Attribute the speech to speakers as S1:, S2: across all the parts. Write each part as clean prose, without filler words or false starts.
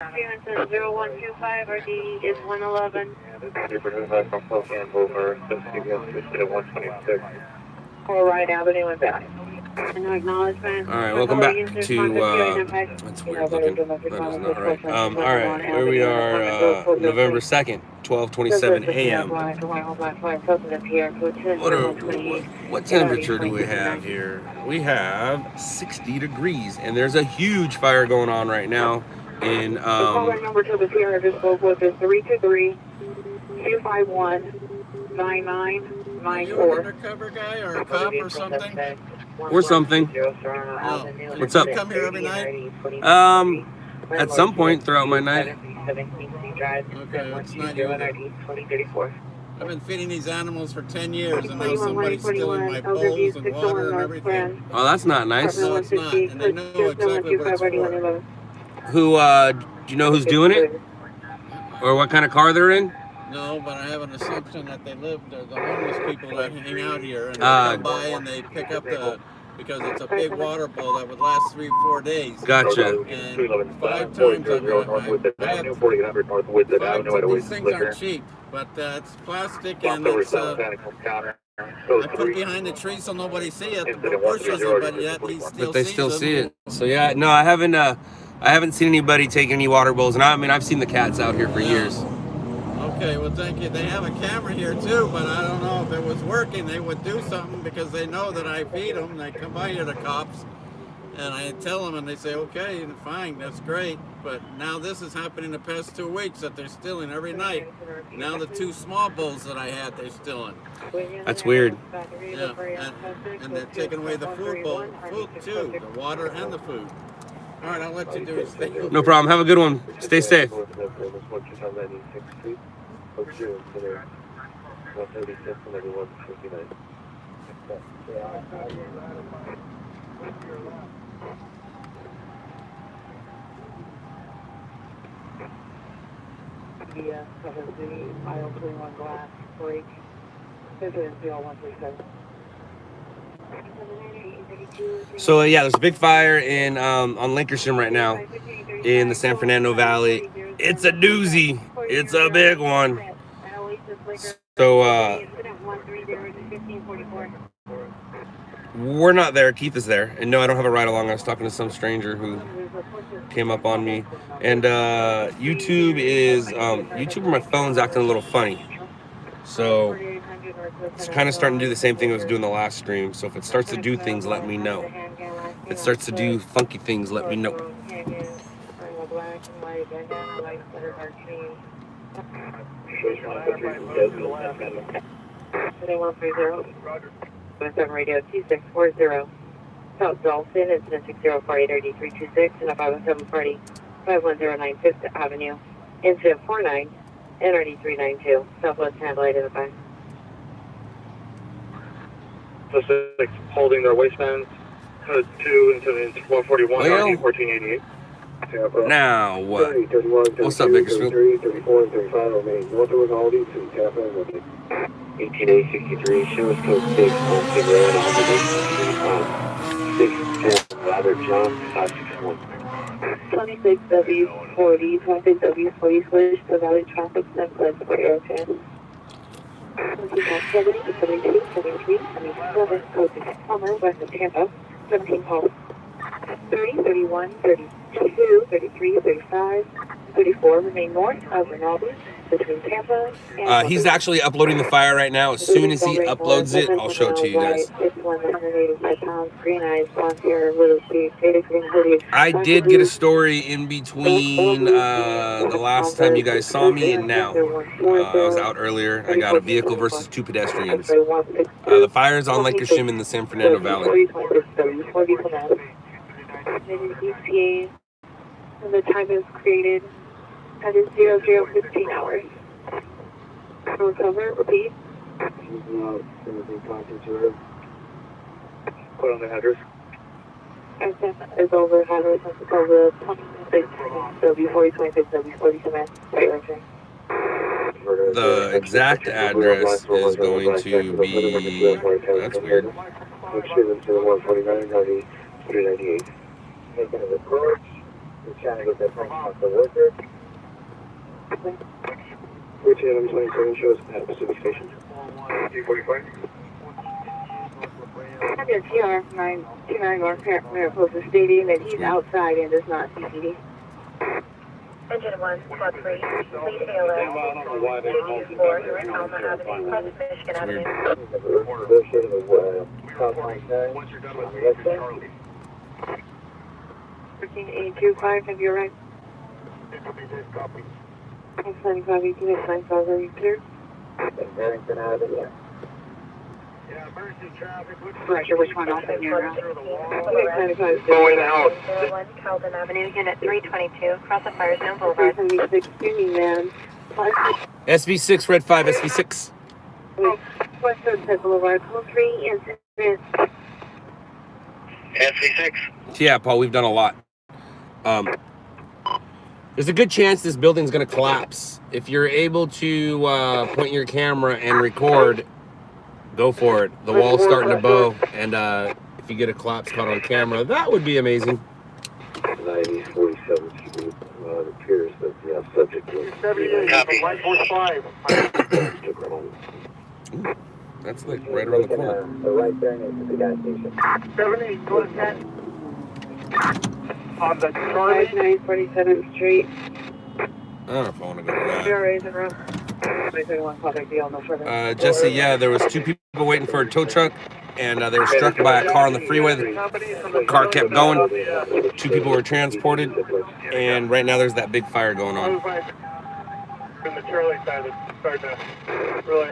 S1: Clearance is 0125, RD is 111.
S2: From Spokane over, listed at 126.
S1: Right Avenue and back. No acknowledgement.
S3: All right, welcome back to, that's weird looking. That is not right. All right, where we are, November 2nd, 12:27 a.m. What temperature do we have here? We have 60 degrees, and there's a huge fire going on right now in,
S1: The caller number to the pier I just spoke with is 323-251-9994.
S4: Are you an undercover guy or a cop or something?
S3: or something.
S4: Oh.
S3: What's up?
S4: You come here every night?
S3: At some point throughout my night.
S4: Okay, it's not you. I've been feeding these animals for 10 years and now somebody's stealing my bowls and water and everything.
S3: Oh, that's not nice.
S4: No, it's not. And they know exactly what it's for.
S3: Who, do you know who's doing it? Or what kind of car they're in?
S4: No, but I have an assumption that they're the homeless people that hang out here and they come by and they pick up because it's a big water bowl that would last 3-4 days.
S3: Gotcha.
S4: And 5 times these things aren't cheap, but it's plastic and it's I put it behind the tree so nobody see it. The bushes it, but yet
S3: they still see it. So yeah, no, I haven't seen anybody take any water bowls, and I mean I've seen the cats out here for years.
S4: Okay, well thank you. They have a camera here too, but I don't know if it was working. They would do something because they know that I feed them. They come by here, the cops, and I tell them, and they say, okay, fine, that's great. But now this has happened in the past 2 weeks that they're stealing every night. Now the 2 small bowls that I had, they're stealing.
S3: That's weird.
S4: Yeah, and they're taking away the food too, the water and the food. All right, I'll let you do your thing.
S3: No problem. Have a good one. Stay safe.
S1: Yeah, aisle 21 glass break. This is 0137.
S3: So yeah, there's a big fire in on Lincolnshire right now in the San Fernando Valley. It's a doozy. It's a big one. So we're not there. Keith is there, and no, I don't have a ride along. I was talking to some stranger who came up on me, and YouTube or my phone's acting a little funny. So it's kind of starting to do the same thing it was doing the last stream. So if it starts to do things, let me know. If it starts to do funky things, let me know.
S1: Radio 2640. South Dolphin, incident 6048 RD326, and a 507 party 5109 5th Avenue. Incident 49, NRD 392, Southwest handle identified.
S2: Suspects holding their waistbands to incident 141, RD 1488.
S3: Now what? What's up, Bakersfield?
S2: 34 and 35 remain north of Aldi to Tampa and Woodley. 18863, show us code 6, Homestead Road, Albany, 610, Robert John, 561.
S1: 26W40, 26W40 switch to Valley Traffic Network for Airfare. 70, 72, 73, 77, code 6, Palmer, west of Tampa, 17 calls. 30, 31, 32, 33, 35, 34 remain north of Rinaldi between Tampa and
S3: He's actually uploading the fire right now. As soon as he uploads it, I'll show it to you guys. I did get a story in between the last time you guys saw me and now. I was out earlier. I got a vehicle versus 2 pedestrians. The fire is on Lake Kashim in the San Fernando Valley.
S1: And the time is created at 00:15 hours. Recover, repeat.
S2: Put on the headers.
S1: It's over headers, it's over 26, W4026, W40 command.
S3: The exact address is going to be, that's weird.
S2: 149, 398. Making a report. Just trying to get that phone off the worker. Which Adam 27 shows at Pacific Station. 245.
S1: I have TR-929 Mariposa stating that he's outside and does not CCD. Engine 1, Squad 3, lead ALS 224, North Alma Avenue, West Michigan Avenue.
S2: Negotiating with South 99.
S4: Once you're done with me, Charlie.
S1: 13825, have you arrived?
S4: Copy.
S1: 9518, 95, are you clear?
S2: Barrington Avenue.
S4: Yeah, emergency traffic.
S1: Roger, which one off in your route?
S2: Go in the house.
S1: 01 Calvin Avenue, Unit 322, cross the Firestone Boulevard. 376, Union Man.
S3: SV6, Red 5, SV6.
S1: West Sunset Boulevard, code 3, incident.
S2: SV6.
S3: Yeah, Paul, we've done a lot. There's a good chance this building's going to collapse. If you're able to point your camera and record, go for it. The wall's starting to bow, and if you get a collapse caught on camera, that would be amazing.
S2: 9047th Street. It appears that the subject was...
S4: Copy.
S2: 145.
S3: That's like right around the corner.
S2: So right there next to the gas station.
S1: 78, go ahead.
S4: On the Charlie.
S1: 5947th Street.
S3: I don't know if I want to go to that.
S1: PRA's in room. 2021 public deal, no further.
S3: Jesse, yeah, there was 2 people waiting for a tow truck, and they were struck by a car on the freeway. The car kept going. 2 people were transported, and right now there's that big fire going on.
S4: From the Charlie side, it's starting to really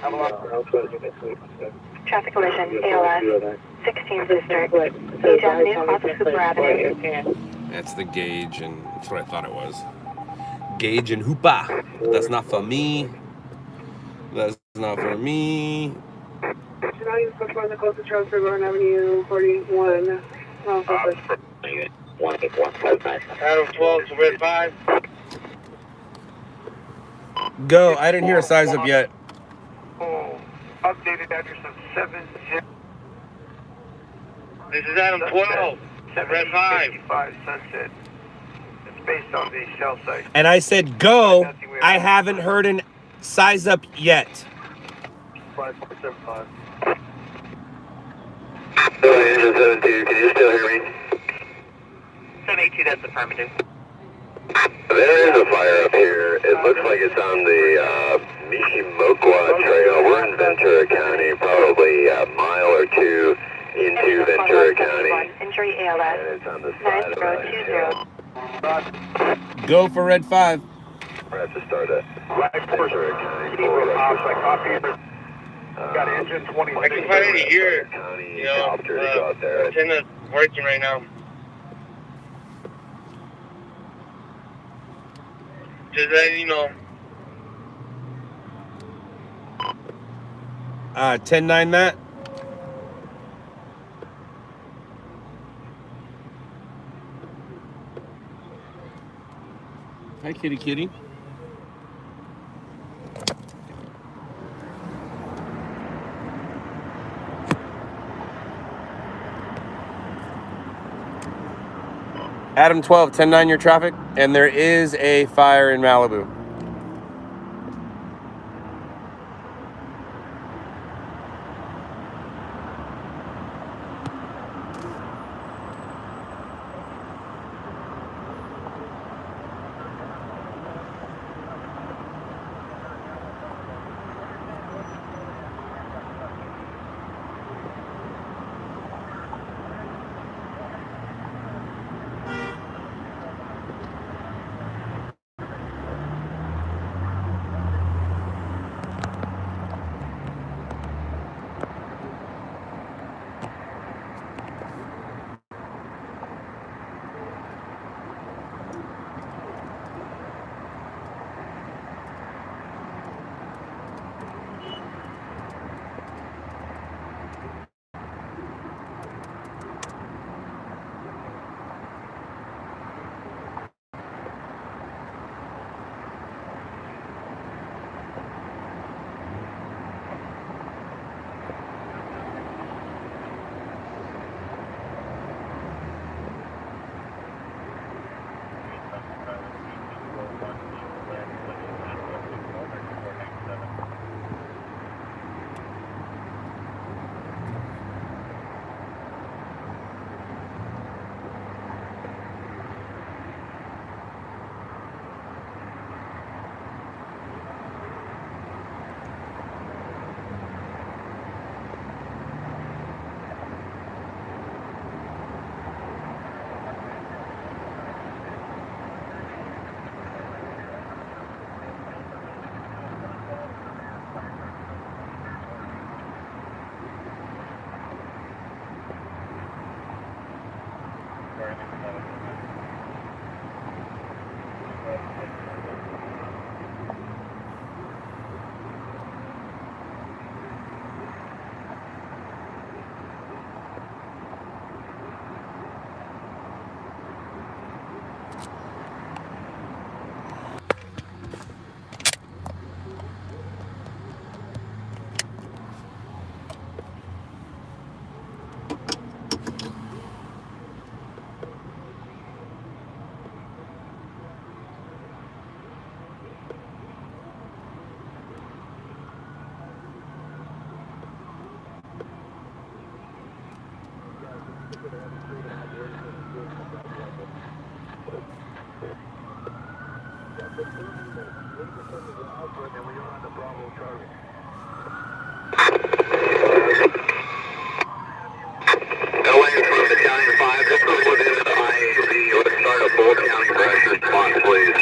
S4: have a lot of...
S1: Traffic collision, ALS, 16th District, Gage Avenue, off of Cooper Avenue.
S3: That's the Gage, and that's what I thought it was. Gage and Hoopa. That's not for me. That's not for me.
S1: Should I use before the closest road for Gordon Avenue, 41,
S2: Adam 12 to Red 5.
S3: Go. I didn't hear a size up yet.
S4: Updated address of 70.
S2: This is Adam 12. Red 5.
S4: Sunset. It's based on the cell site.
S3: And I said go. I haven't heard an size up yet.
S4: 5475.
S2: Engine 72, can you still hear me?
S1: 782, that's affirmative.
S2: There is a fire up here. It looks like it's on the Mishimokwa Trail. We're in Ventura County, probably a mile or 2 into Ventura County.
S1: Injury ALS,
S2: And it's on the side of
S1: 9020.
S3: Go for Red 5.
S2: We're at the start of Ventura County.
S4: Got engine 26.
S2: I can finally hear it. Antenna's working right now. Just letting you know.
S3: 10-9, Matt. Hi, kitty kitty. Adam 12, 10-9 your traffic, and there is a fire in Malibu.
S2: LA from Battalion 5, this is within the IAZ. Let's start a full county brush response, please.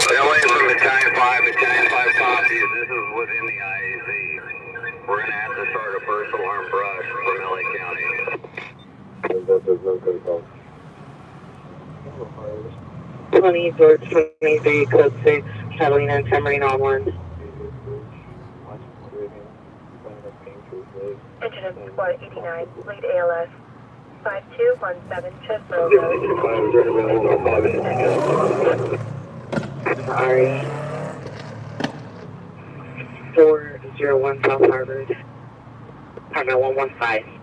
S2: LA from Battalion 5, Battalion 5 copies. This is within the IAZ. We're going to have to start a first alarm brush from LA County.
S1: 20, George 23, code 6, Catalina and Tamarine on 1.
S5: Engine Squad 89, lead ALS. 5217, Chestnut
S1: Sorry. 401 South Harvard. Harvard 115.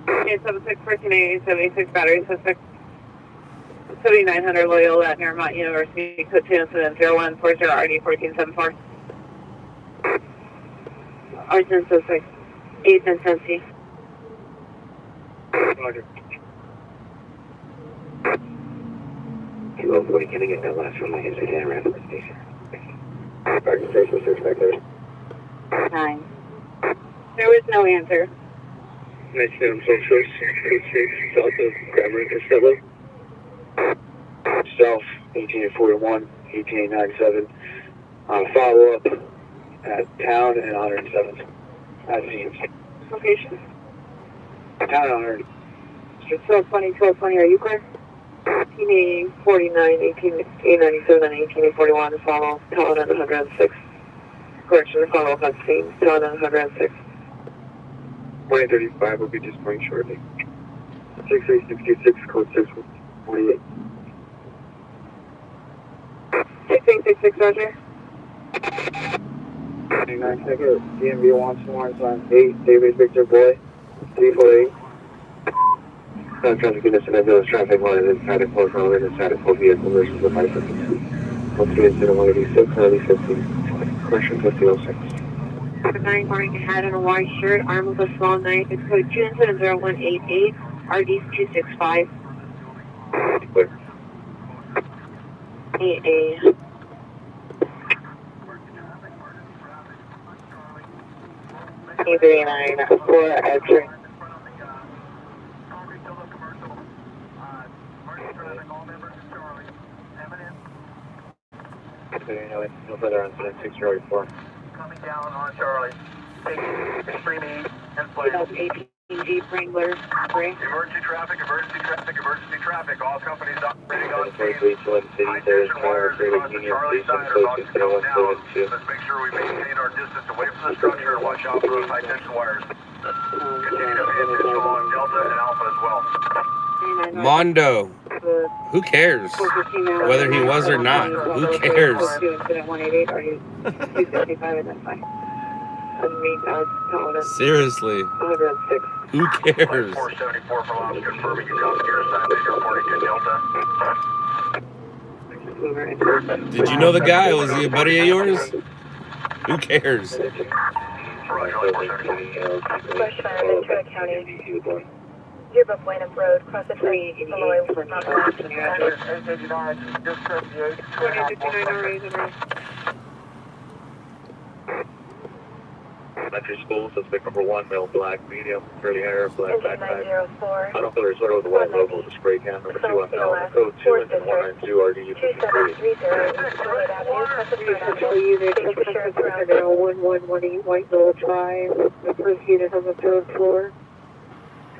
S1: 876 1488 76 battery suspect 7900 Loyola at Nearmont University, code 2 incident 0140 RD 1474. Argent suspect 8th intensity. Roger. 240, can I get that last from my history and around the station? Argent station suspect there. 9. There was no answer. Nice to know, social, south of Grammar and Costello. South, 1841, 1897. Follow up at Town and 107th. At Scenes. Location? Town and 100. Just 1220, are you clear? 1849, 1897, and 1841 to follow Town and 106. Correction, follow up at Scenes, Town and 106. 2035 will be displaying shortly. 6866, code 648. 6866, Roger. 29 second, DMV wants warrants on 8, David Victor Boy, 348. Traffic units and ambulance traffic line inside of close road and inside of full vehicle versus the bicycle. What's the incident 186 and 150? Question 5006. 9 wearing a hat and a white shirt, armed with a small knife. It's code 2 incident 0188, RD 265. Clear. AA. E39 for entry. No further incident 604.
S6: Coming down on Charlie. Taking extreme E and please.
S1: APG Wrangler 3.
S6: Emergency traffic, emergency traffic, emergency traffic. All companies operating on
S2: City,
S6: scene.
S2: City,
S6: High
S2: there is
S6: tension
S2: fire,
S6: wires
S2: created
S6: across the
S2: Union
S6: Charlie
S2: Station,
S6: side are about
S2: code
S6: to come down.
S2: 60172.
S6: Let's make sure we maintain our distance away from the structure and watch out for those high tension wires. Continue to pay attention along Delta and Alpha as well.
S3: Mondo. Who cares? Whether he was or not. Who cares? Seriously. Who cares?
S6: 474 for loss, confirming you copy your assignment. You're reporting to Delta.
S3: Did you know the guy? Was he a buddy of yours? Who cares?
S5: Bush found in Ventura County. Yearbook Lanham Road, cross the tree, Malloy, Northwest.
S6: 889, just 78.
S1: 2059
S2: Elementary school, suspect number 1, male, black, medium, curly hair, black
S5: Engine
S2: backpack.
S5: 904.
S2: I don't feel there's sort of the white logo with the spray can. Number 2 unknown. Code 2 and then 192 RD 53.
S5: 2730, Avenue, cross the street,
S1: Central unit, Central 1118, White Knoll Drive. The first unit on the 3rd floor.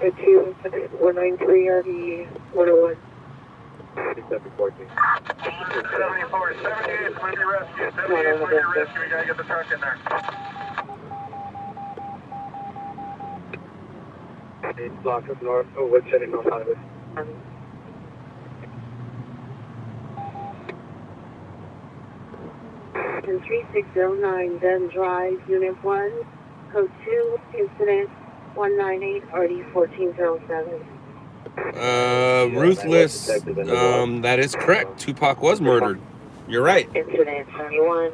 S1: Code 2, 193 RD 101.
S2: 6714.
S6: 74, 78 for your rescue. 78 for your rescue. You gotta get the truck in there.
S2: 8 block up north. Oh, what's heading north highway?
S1: And 3609 Dunn Drive, Unit 1, Code 2, Incident 198 RD 1407.
S3: Ruthless. That is correct. Tupac was murdered. You're right.
S1: Incident 71.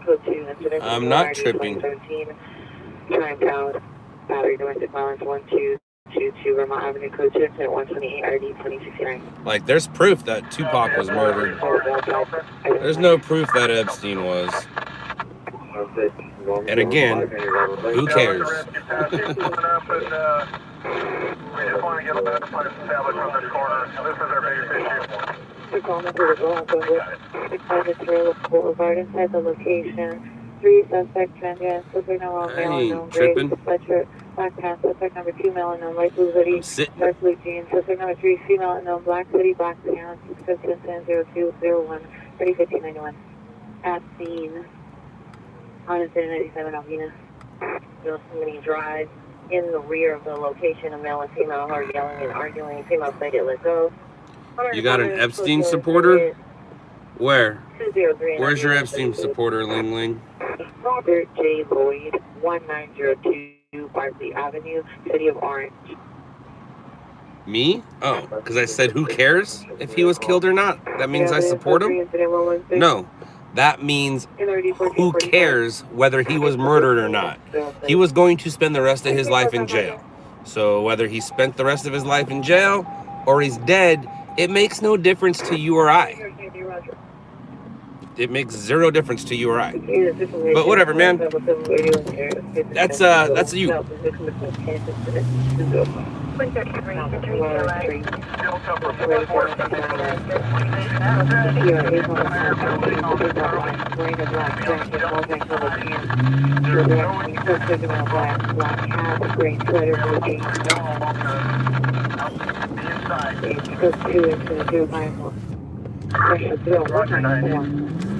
S1: Code 2, incident.
S3: I'm not tripping.
S1: 2017, Triumph Town, battery domestic violence 1222 Vermont Avenue, Code 2, incident 128, RD 2069.
S3: Like, there's proof that Tupac was murdered. There's no proof that Epstein was. And again, who cares?
S6: We just want to get a better place established on this corner. This is our biggest issue.
S1: We're calling for the block of 600 Trail Boulevard inside the location. 3 suspects, transgender, suspect number 1, male unknown, gray sweatshirt, black pants, suspect number 2, male unknown, light blue hoodie, dark blue jeans, suspect number 3, female unknown, black hoodie, black pants, 657-0201, 301591. At scene. On incident 97 Alvina. Somebody drives in the rear of the location. A male and female are yelling and arguing. Female say get let go.
S3: You got an Epstein supporter? Where? Where's your Epstein supporter, Ling Ling?
S1: Robert J. Lloyd, 1902 Bartley Avenue, City of Orange.
S3: Me? Oh, because I said who cares if he was killed or not? That means I support him? No. That means who cares whether he was murdered or not? He was going to spend the rest of his life in jail. So whether he spent the rest of his life in jail or he's dead, it makes no difference to you or I. It makes zero difference to you or I. But whatever, man. That's you.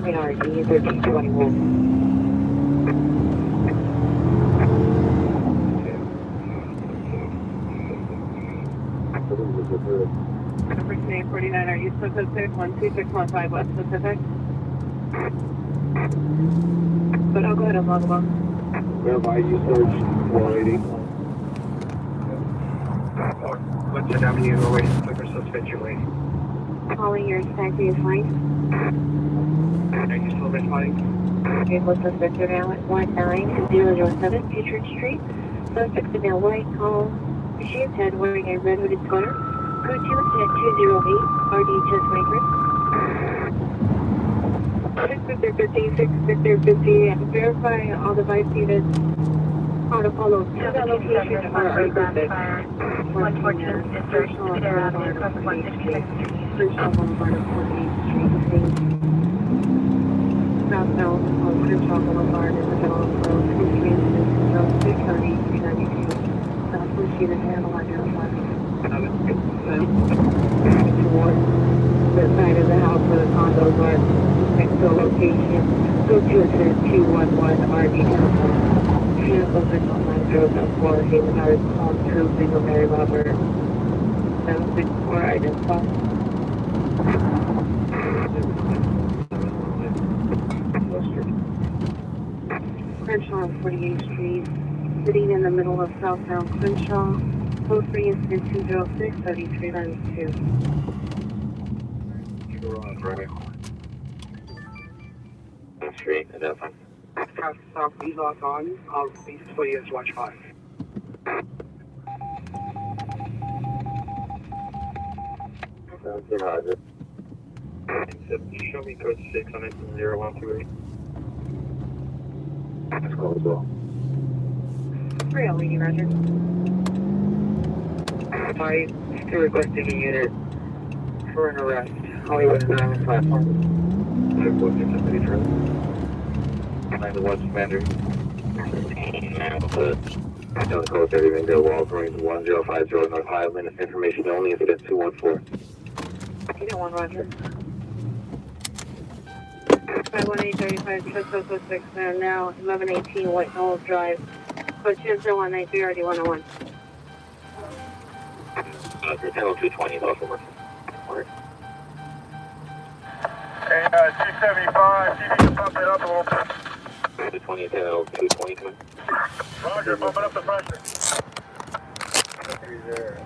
S1: NRD 1321. Number 49, are you specific? 12615 West Pacific. But I'll go ahead and log them up.
S2: Verify you searched 480.
S6: What's the avenue you're waiting for suspect you're waiting?
S1: Calling your taxi is fine.
S6: Are you still responding?
S1: Okay, what's the sector now at 19007 Patriot Street. Suspect in a white tall shaved head wearing a red hooded sweater. Code 2 incident 208, RD test maker. 650, and verify all device units how to follow to that location or are perfect.
S5: 114 District, Cedar Avenue, across 166th Street.
S1: Crenshaw Boulevard of 48th Street. Southbound on Crenshaw Boulevard in the middle of the road. 392. Southwest unit handle identified. Towards the side of the house where the condos are. Next to location. Go to incident 211 RD Temple. Vehicle signal 9074. Haven Howard Palm 2 single Mary Robert 764 identified. Crenshaw on 48th Street, sitting in the middle of southbound Crenshaw. Code 3 incident 206 3392.
S2: Street, identify.
S6: South, please lock on. I'll be for you as watch 5.
S2: Roger.
S6: Show me code 6 on 0128.
S2: That's cool as well.
S1: 3 Roger.
S2: I still requesting a unit for an arrest. Hollywood is on the platform. I'm requesting somebody for I'm the watch commander. Down code 30 Ringdale Walls, Marines 1050 North Highland. Information only, incident 214.
S1: Unit 1 Roger. 51835 Trust 06 now 1118 White Knolls Drive. Code 20193 RD 101.
S2: 220 lawful work.
S6: Hey, 275, you need to pump it up a little bit.
S2: 220, 220 coming.
S6: Roger, bumping up the pressure. There.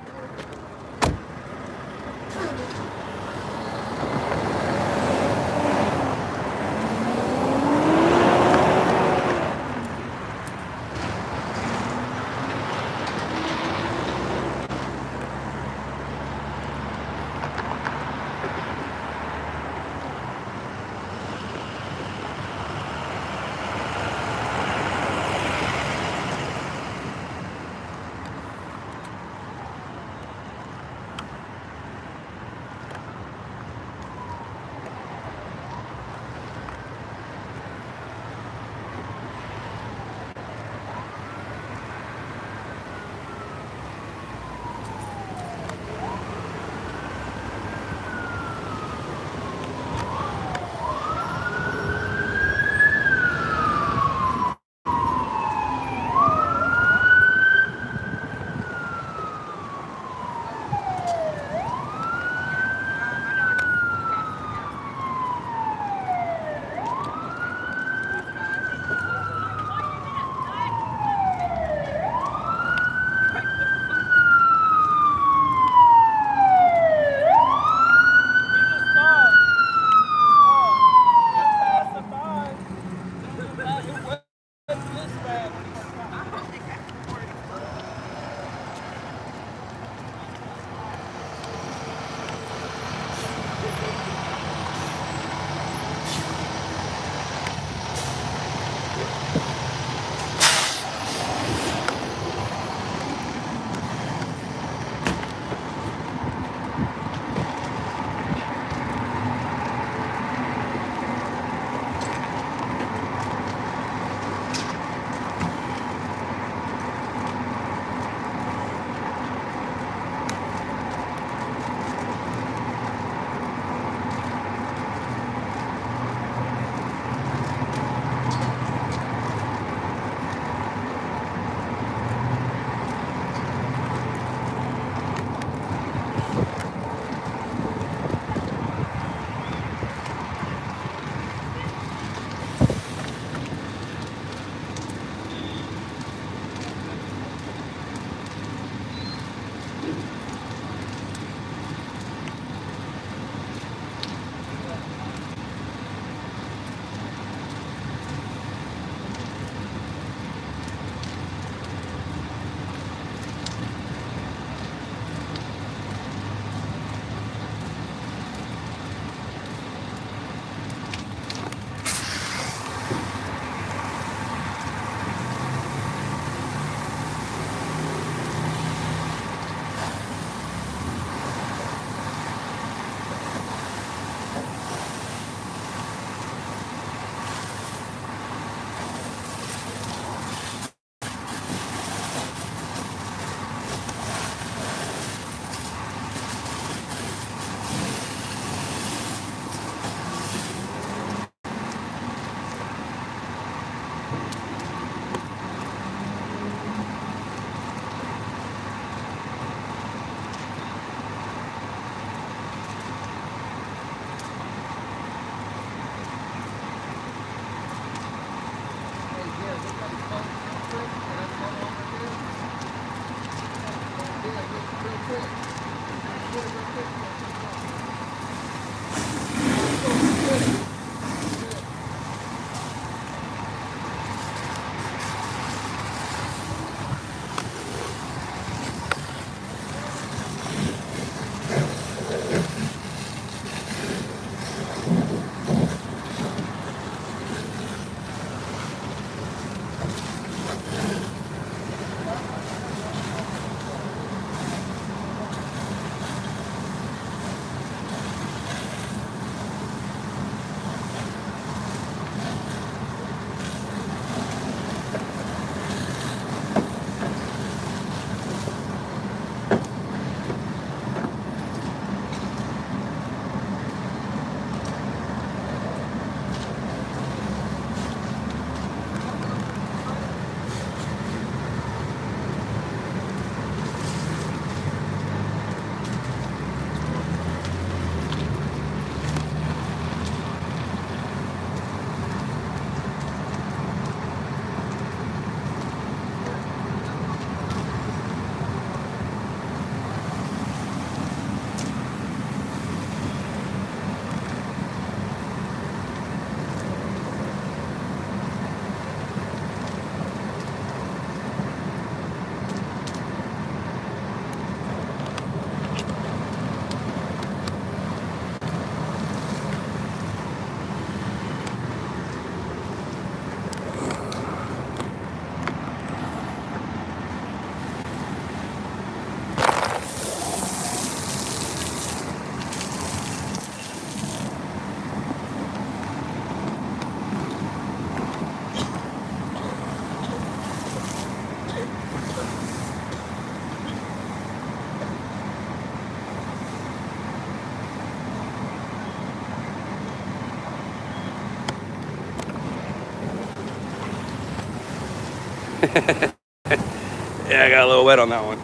S3: Yeah, I got a little wet on that one.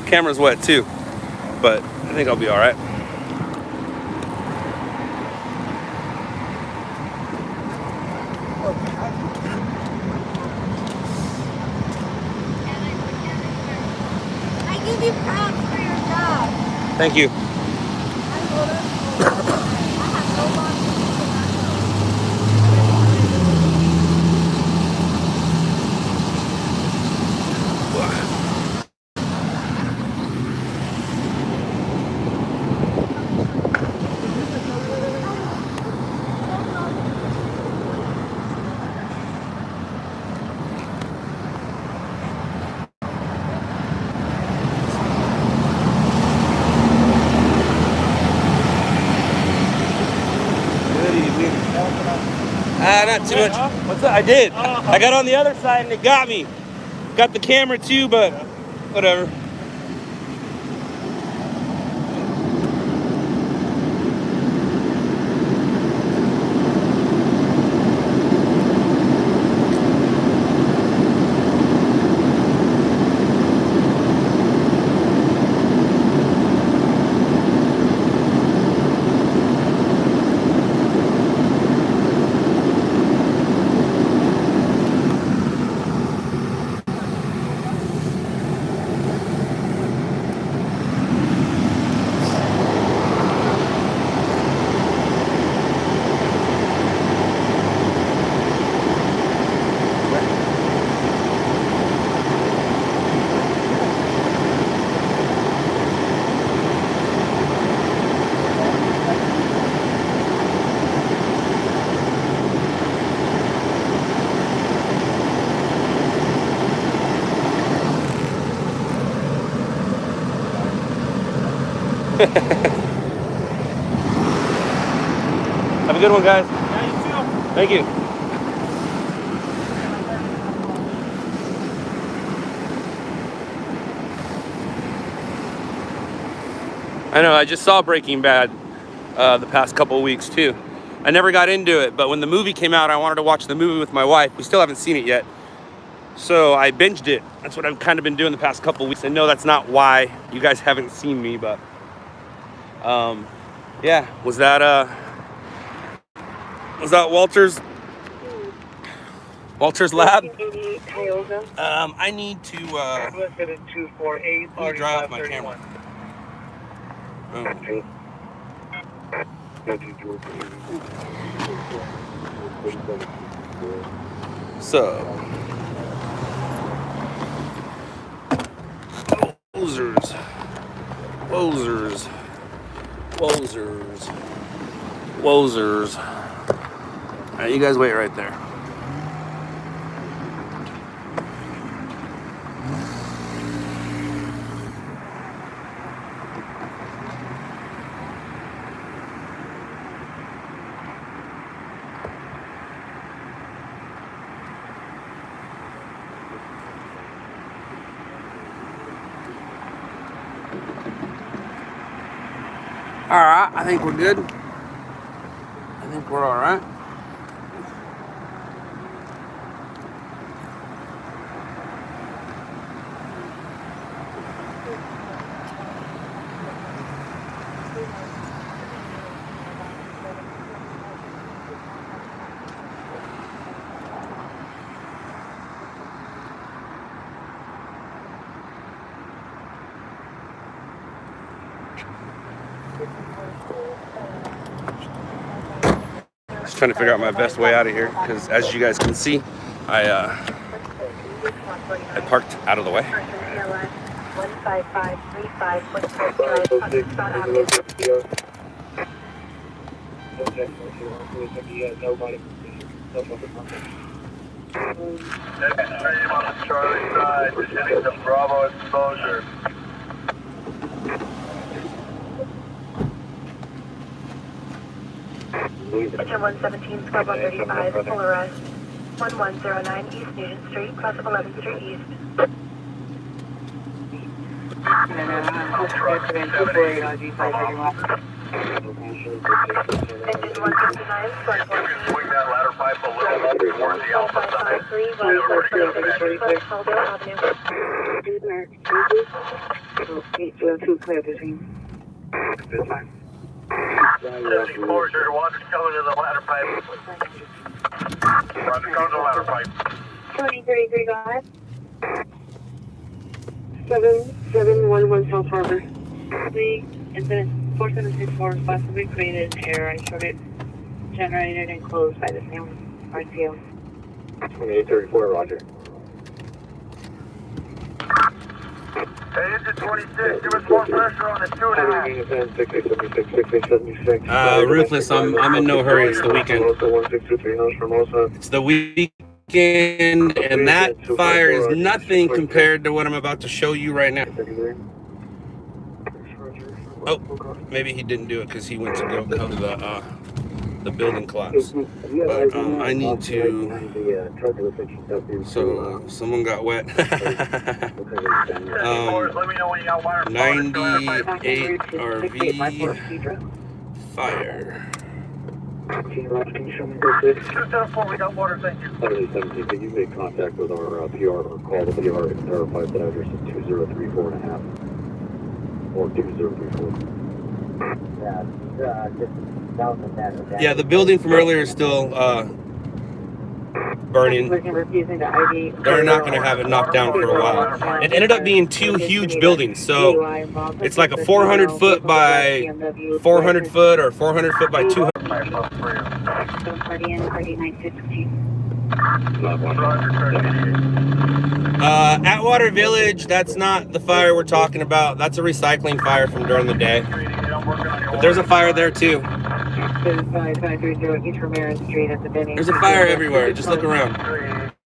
S3: Camera's wet too, but I think I'll be all right.
S7: I give you props for your job.
S3: Thank you. Not too much. What's up? I did. I got on the other side and it got me. Got the camera too, but whatever. Have a good one, guys.
S8: Yeah, you too.
S3: Thank you. I know, I just saw Breaking Bad the past couple of weeks too. I never got into it, but when the movie came out, I wanted to watch the movie with my wife. We still haven't seen it yet. So I binged it. That's what I've kind of been doing the past couple of weeks. I know that's not why you guys haven't seen me, but yeah, was that Walter's lab?
S1: 1988 Tioga.
S3: I need to
S6: Listed in 248,
S3: let me dry off my camera. Oh. So Wozers. All right, you guys wait right there. All right, I think we're good. I think we're all right. Just trying to figure out my best way out of here because, as you guys can see, I parked out of the way.
S5: 15535 Avenue.
S6: Next stream on the Charlie side, we're hitting some Bravo exposure.
S5: Attention 117, Squad 135, full arrest. 1109 East Newton Street, cross of 11th Street East. Engine 159, Squad 14.
S6: Swing that ladder pipe a little towards the alpha side. And we're going to finish.
S5: Caldwell Avenue.
S1: 802 clear between.
S6: 74, your water's coming to the ladder pipe. Roger, come to the ladder pipe.
S1: 2033, go ahead. 7711 South Harbor. The incident 4764 responsibly created an error. I showed it generated and closed by the same RTO.
S2: 2834, roger.
S6: Hey, engine 26, give us more pressure on the 2.5.
S3: Ruthless, I'm in no hurry. It's the weekend. It's the weekend, and that fire is nothing compared to what I'm about to show you right now. Oh, maybe he didn't do it because he went to go cover the building collapse. But I need to. So someone got wet. 98 RV fire.
S6: 274, we got water, thank you.
S2: 7017, can you make contact with our PR or call the PR and verify that address is 2034.5 or 2034?
S3: Yeah, the building from earlier is still burning. They're not going to have it knocked down for a while. It ended up being two huge buildings, so it's like a 400 foot by 400 foot or 400 foot by 200. Atwater Village, that's not the fire we're talking about. That's a recycling fire from during the day. But there's a fire there too. There's a fire everywhere. Just look around.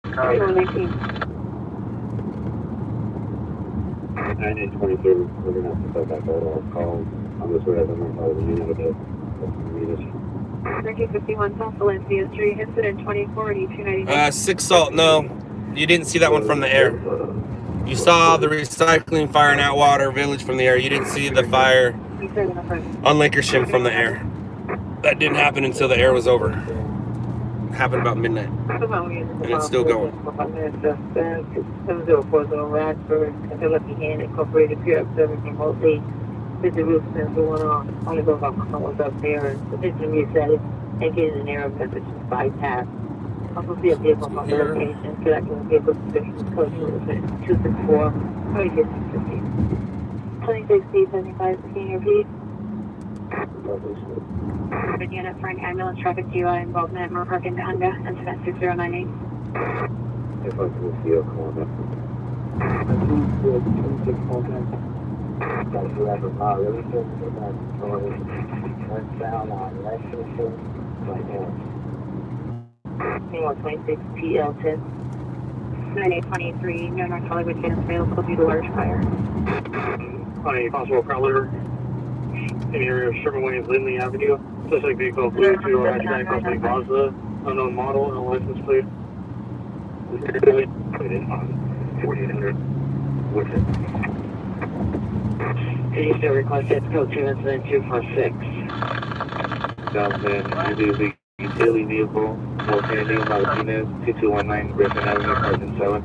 S2: 9823, we're going to have to start back all our calls. I'm just going to have to know the unit of the
S1: 1351 South Valencia Street, incident 2040, 290.
S3: 6 Salt, no. You didn't see that one from the air. You saw the recycling fire in Atwater Village from the air. You didn't see the fire on Lancashire from the air. That didn't happen until the air was over. It happened about midnight. And it's still going.
S1: 7040 Radford, Incorporated, Pure Observing remotely. With the roof sensor one on. Only go about someone's up there and the system reset it and get an error message bypass. Also see a vehicle from the location, connecting the vehicle position code 264, 2650. 26D75, can you repeat? Good unit for an ambulance traffic DUI involvement, Merpark into Anga, incident 6098.
S2: If I can see a call up.
S1: 2126 TL10. 9823, no North Hollywood units available due to large fire.
S8: On a possible crowler in the area of Sherman Williams Lindley Avenue. Suspect vehicle clear to or hatchback possibly Mazda, unknown model and license plate.
S2: 4800. What's it?
S1: Can you still request it? Code 2 incident 246.
S2: Utility vehicle, Morphine Martinez, 2219 Griffin Avenue, Carson 7.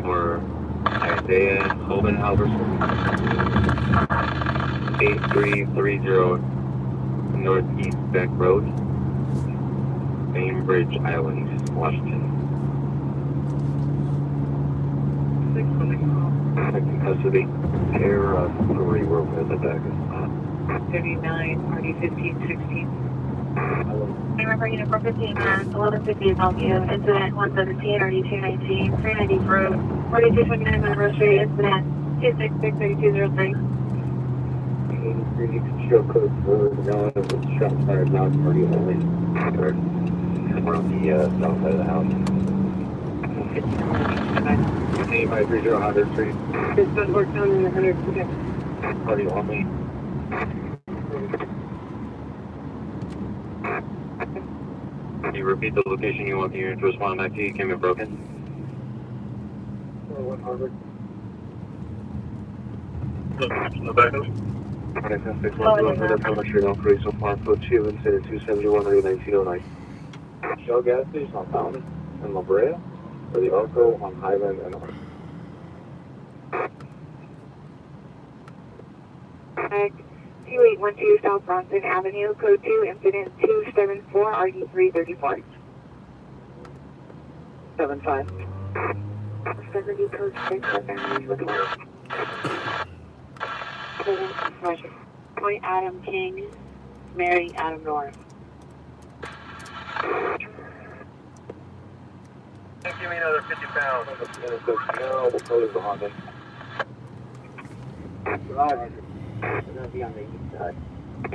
S2: Or Isaiah Holman Halverson, 8330 Northeast Beck Road, Bainbridge Island, Washington. Second custody, care authority work at the back.
S1: 39, RD 1516. Remember, unit 415, 1150 is help you. Incident 117, RD 219, 390 Road, 4229 Monroe Street, incident 266 3203.
S2: Show code for no one of the shots fired now party only. We're on the south side of the house. 8530 100 Street.
S1: This good work done in the 100 Street.
S2: Party only. Can you repeat the location you want the unit to respond back to? You came in broken.
S8: 100. The backup. So far, code 2, incident 271, 1909. Shell gas station on Fountain and La Brea, or the Arco on Highland and North.
S1: 2812 South Bronson Avenue, code 2, incident 274, RD334. 75. 70 code 6, Roger. Point Adam King, Mary Adam North.
S6: Give me another 50 pounds.
S8: No, we'll close the Honda. Roger. We're going to be on the east side.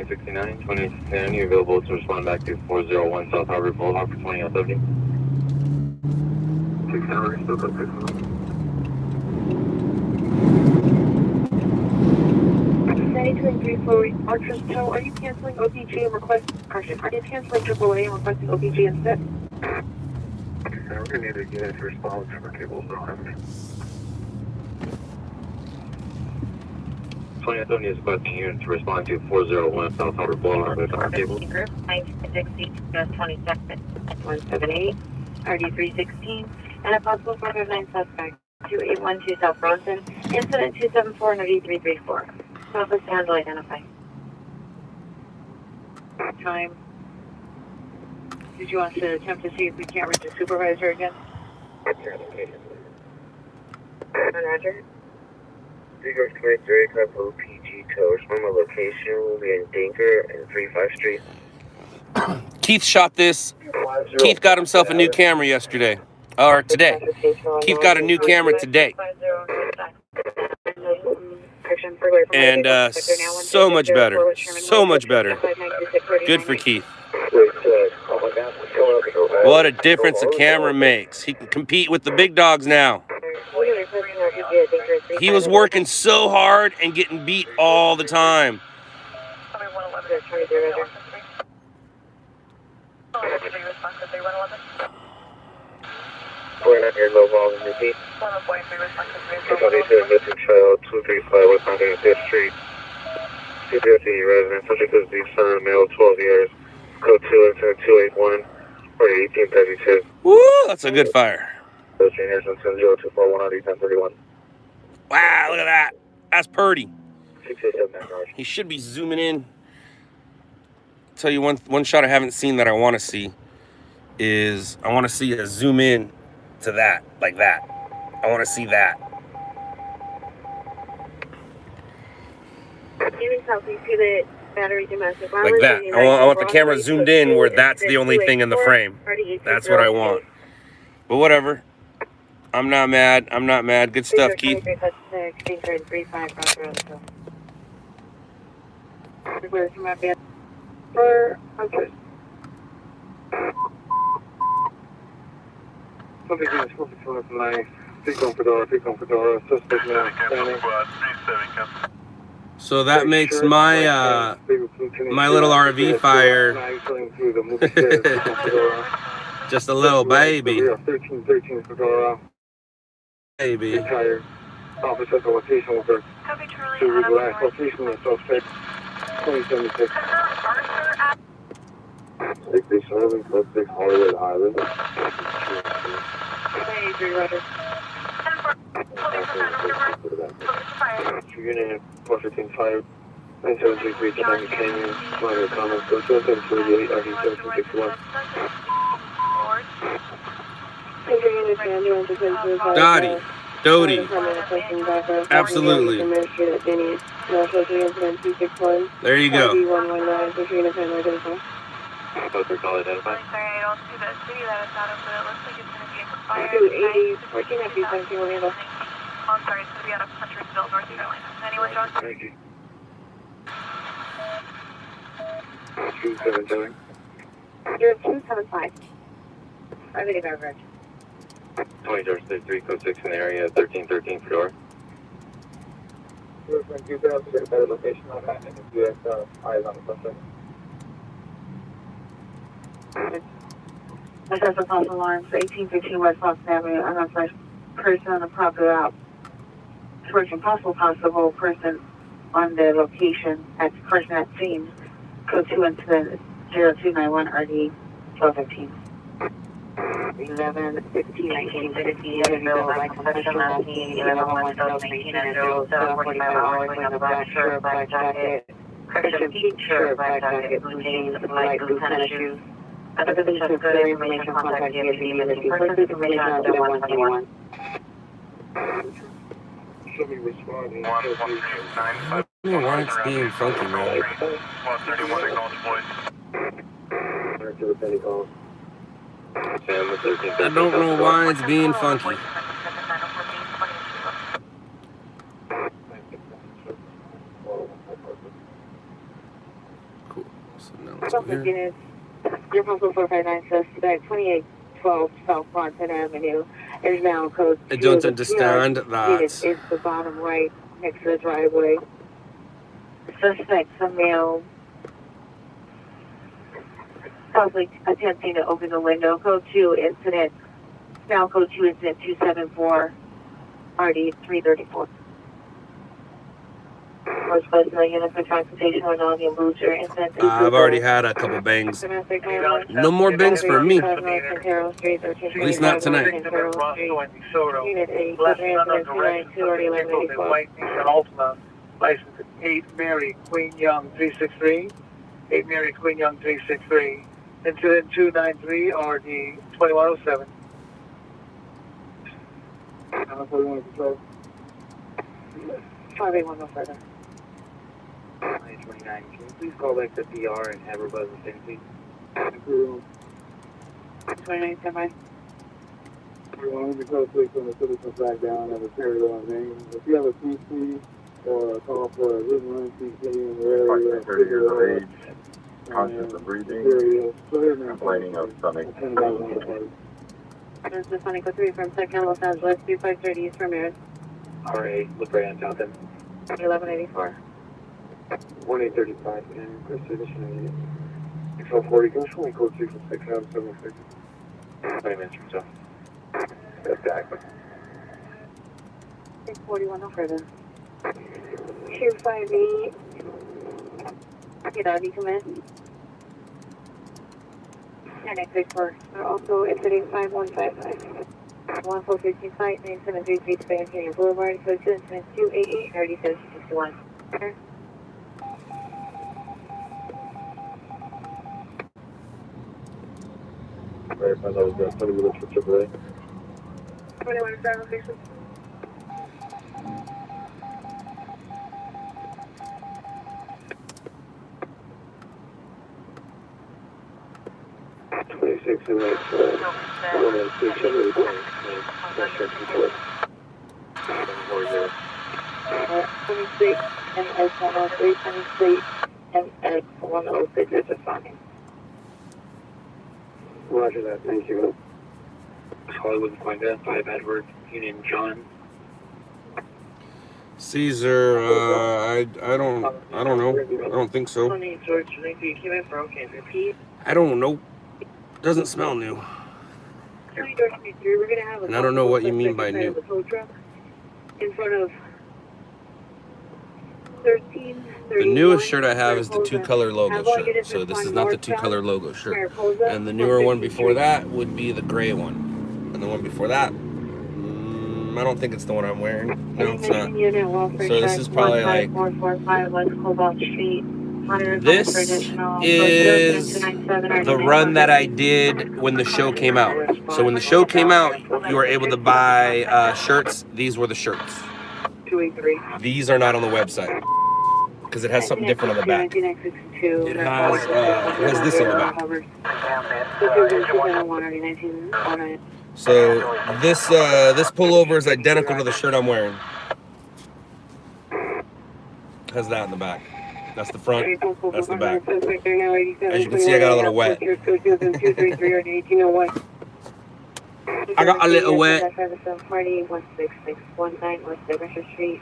S2: 69, 2010, you available to respond back to 401 South Harbor Boulevard for 2070.
S8: 6 hours, still got 6 months.
S1: 9234, Archer's Tow, are you canceling OPG and requesting, correction, are you canceling AAA and requesting OPG instead?
S8: We're going to need to get into response for cables on.
S2: 2070 is requesting you to respond to 401 South Harbor Boulevard with our cable.
S5: Group 960, 27, 178, RD316, and a possible 409 suspect, 2812 South Bronson, incident 274 and RD334. Office handle identified.
S1: Time. Did you want to attempt to see if we can't reach the supervisor again?
S5: Roger.
S8: 323 Club OPG Tower. Remember location will be in Dinker and 35th Street.
S3: Keith shot this. Keith got himself a new camera yesterday. Or today. Keith got a new camera today. And so much better. So much better. Good for Keith. What a difference a camera makes. He can compete with the big dogs now. He was working so hard and getting beat all the time.
S8: We're not here, low volume, repeat. Information missing child, 235 West 105th Street. CPSE resident, subject is the son, male, 12 years. Code 2, incident 281, or 1832.
S3: Woo, that's a good fire.
S8: Those juniors, incident 0241 on 1031.
S3: Wow, look at that. That's Purdy.
S8: 687 North.
S3: He should be zooming in. Tell you one shot I haven't seen that I want to see is I want to see a zoom in to that, like that. I want to see that. Like that. I want the camera zoomed in where that's the only thing in the frame. That's what I want. But whatever. I'm not mad. I'm not mad. Good stuff, Keith.
S8: Something is focused on my pick on Fedora, suspect now standing.
S3: So that makes my my little RV fire just a little baby.
S8: 1313 Fedora.
S3: Baby.
S8: Retired. Officer at the location with her. To the last location of the suspect. 2076. 67, code 6, Hollywood Island. Unit 415 9733 China Canyon, minor comments, code 738, RD1761.
S3: Dodie. Absolutely. There you go.
S2: Both are call identified.
S5: Sorry, I don't see that city that it's out of, but it looks like it's going to be a fire.
S1: 280, 14 FD 17 will handle.
S5: Oh, I'm sorry, it's going to be out of Huntersville, North Carolina. Anyone, John?
S8: Thank you. 277.
S1: 0275. I think I'm right.
S2: 2033, code 6 in the area, 1313 Fedora.
S8: We're going to do that to get a better location on that and do that eyes on the suspect.
S1: Assessor false alarm for 1815 West Boston Avenue. Unauthorized person on the property out. Searching possible person
S5: on the location at the person at scene. Code 2 incident 0291 RD 1215. 11:16, 1950, Bill, like confession, asking 11:11, 12:19, and 07:45 hours, wearing a black shirt, black jacket, Christian Pete shirt, black jacket, blue jeans, light blue tennis shoes. Other position of good information, contact DFD, missing persons, information on 121.
S8: Should be responding.
S6: 11995.
S3: I don't know why it's being funky, man.
S6: 131 signal deployed.
S8: After the penny calls.
S3: I don't know why it's being funky. Cool. So now let's go
S1: Southwest
S3: here.
S1: units, your postal 459 suspect 2812 South Bronson Avenue. There's now code.
S3: I don't
S1: 2.
S3: understand
S1: Unit
S3: that.
S1: is the bottom right next to the driveway. Suspect, a male, probably attempting to open the window. Code 2 incident. Now code 2 incident 274 RD 334. Most personal units for transportation with all the booster incident.
S3: I've already had a couple bangs. No more bangs for me. At least not tonight.
S1: Unit 8, incident 292 RD 1184.
S9: White Nissan Altima, license 8 Mary Queen Young 363. 8 Mary Queen Young 363. Incident 293 RD 2107.
S8: 41 control.
S1: 581 no further.
S8: 929. Can you please call back the PR and have her buzz the same, please?
S1: 29 semi.
S8: Everyone, let me call police when the citizens back down and the period on name. If you have a CC or a call for a written run CC in the area,
S10: 30 years of age, conscious of breathing, complaining of stomach.
S1: There's the Sonic 3 from Second Los Angeles, 2530 East Ramirez,
S8: RA, look right on Jonathan.
S1: 1184.
S8: 1835 and Chris additional 640, go show me code 2 from 6776. 20 minutes from so. Exactly.
S1: 641 no further. 258. Get out, you come in. And exit 4. They're also incident 5155. 1415 site, 9733 Spain Canyon Boulevard, code 2 incident 288 3761.
S8: Verify that was 20 minutes for AAA.
S1: 21 driver location.
S8: And that's 106,
S1: 26 MS 103, 26 MS 106 is responding.
S8: Roger that, thank you. Hollywood Point 5 Edward, Union John.
S3: Caesar, I don't know. I don't think so.
S1: George, you came in for okay, repeat.
S3: I don't know. Doesn't smell new.
S1: We're gonna have
S3: And I don't know what you mean by new.
S1: In front of 13.
S3: The newest shirt I have is the 2-color logo shirt. So this is not the 2-color logo shirt. And the newer one before that would be the gray one. And the one before that, I don't think it's the one I'm wearing. No, it's not. So this is probably like... This is the run that I did when the show came out. So when the show came out, you were able to buy shirts. These were the shirts.
S1: 283.
S3: These are not on the website because it has something different on the back. It has this on the back. So this pullover is identical to the shirt I'm wearing. Has that in the back. That's the front, that's the back. As you can see, I got a little wet. I got a little wet.
S1: 16619 West Devonshire Street.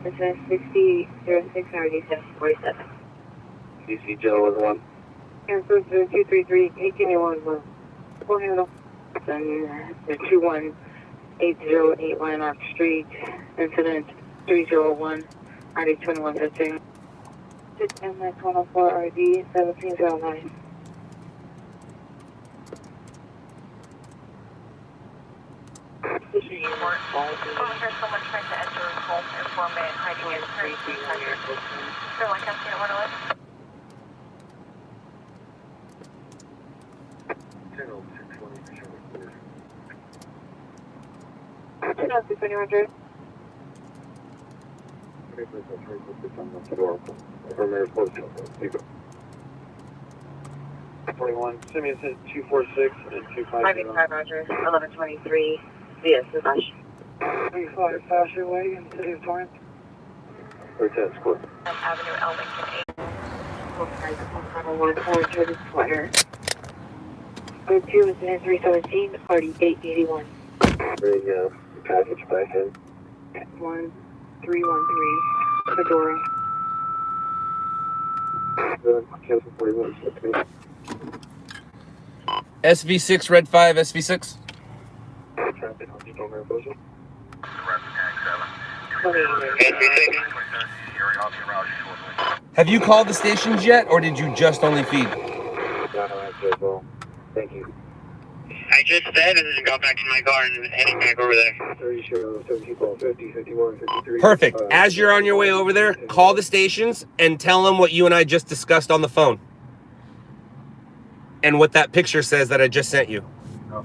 S1: This is 6006 47.
S8: DC General 1.
S1: And so 233 1801. Full handle. Then 218081 off street. Incident 301 RD 2115. 6MS 104 RD 1709.
S5: Over here, someone trying to enter a home informant hiding in 3300. For Lancaster at 111.
S1: 2100.
S9: Send me a 246 and 250.
S5: 585 Roger. 1123 via Sash.
S9: 35 Fashion Way in the city of Torrance.
S5: Avenue L Lincoln
S1: 1 Square. Code 2 incident 317 RD 881.
S8: Bring package back in.
S1: 1313 Fedora.
S3: SV6 Red 5 SV6.
S8: Traffic on Depot Mariposa.
S3: Have you called the stations yet, or did you just only feed?
S8: Thank you.
S9: I just said and got back to my car and heading back over there.
S8: 50, 51, 53.
S3: Perfect. As you're on your way over there, call the stations and tell them what you and I just discussed on the phone. And what that picture says that I just sent you.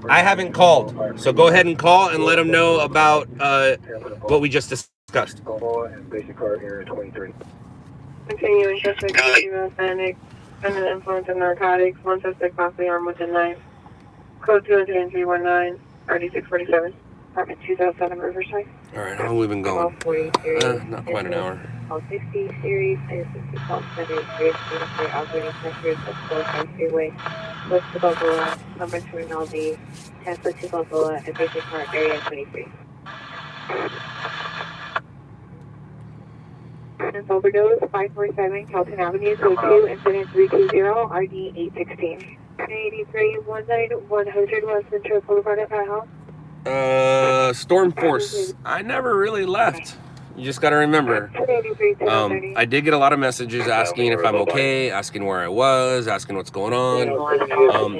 S3: I haven't called, so go ahead and call and let them know about what we just discussed.
S8: Basic car area 23.
S1: Continuing suspect Hispanic under the influence of narcotics. One suspect possibly armed with a knife. Code 20319 RD 647. Apartment 2007 Riverside.
S3: All right, how long have we been
S1: Call
S3: going?
S1: 40 series.
S3: Not quite an hour.
S1: Call 60 series. ISSC call 73. Operating pressures of 45 freeway. West to Balboa. Number 2 in LD. Tesla to Balboa. And basic car area 23. And overdose 547 Calton Avenue. Code 2 incident 320 RD 816. 83 100 West Ventura Boulevard at that house.
S3: Storm Force. I never really left. You just got to remember. I did get a lot of messages asking if I'm okay, asking where I was, asking what's going on.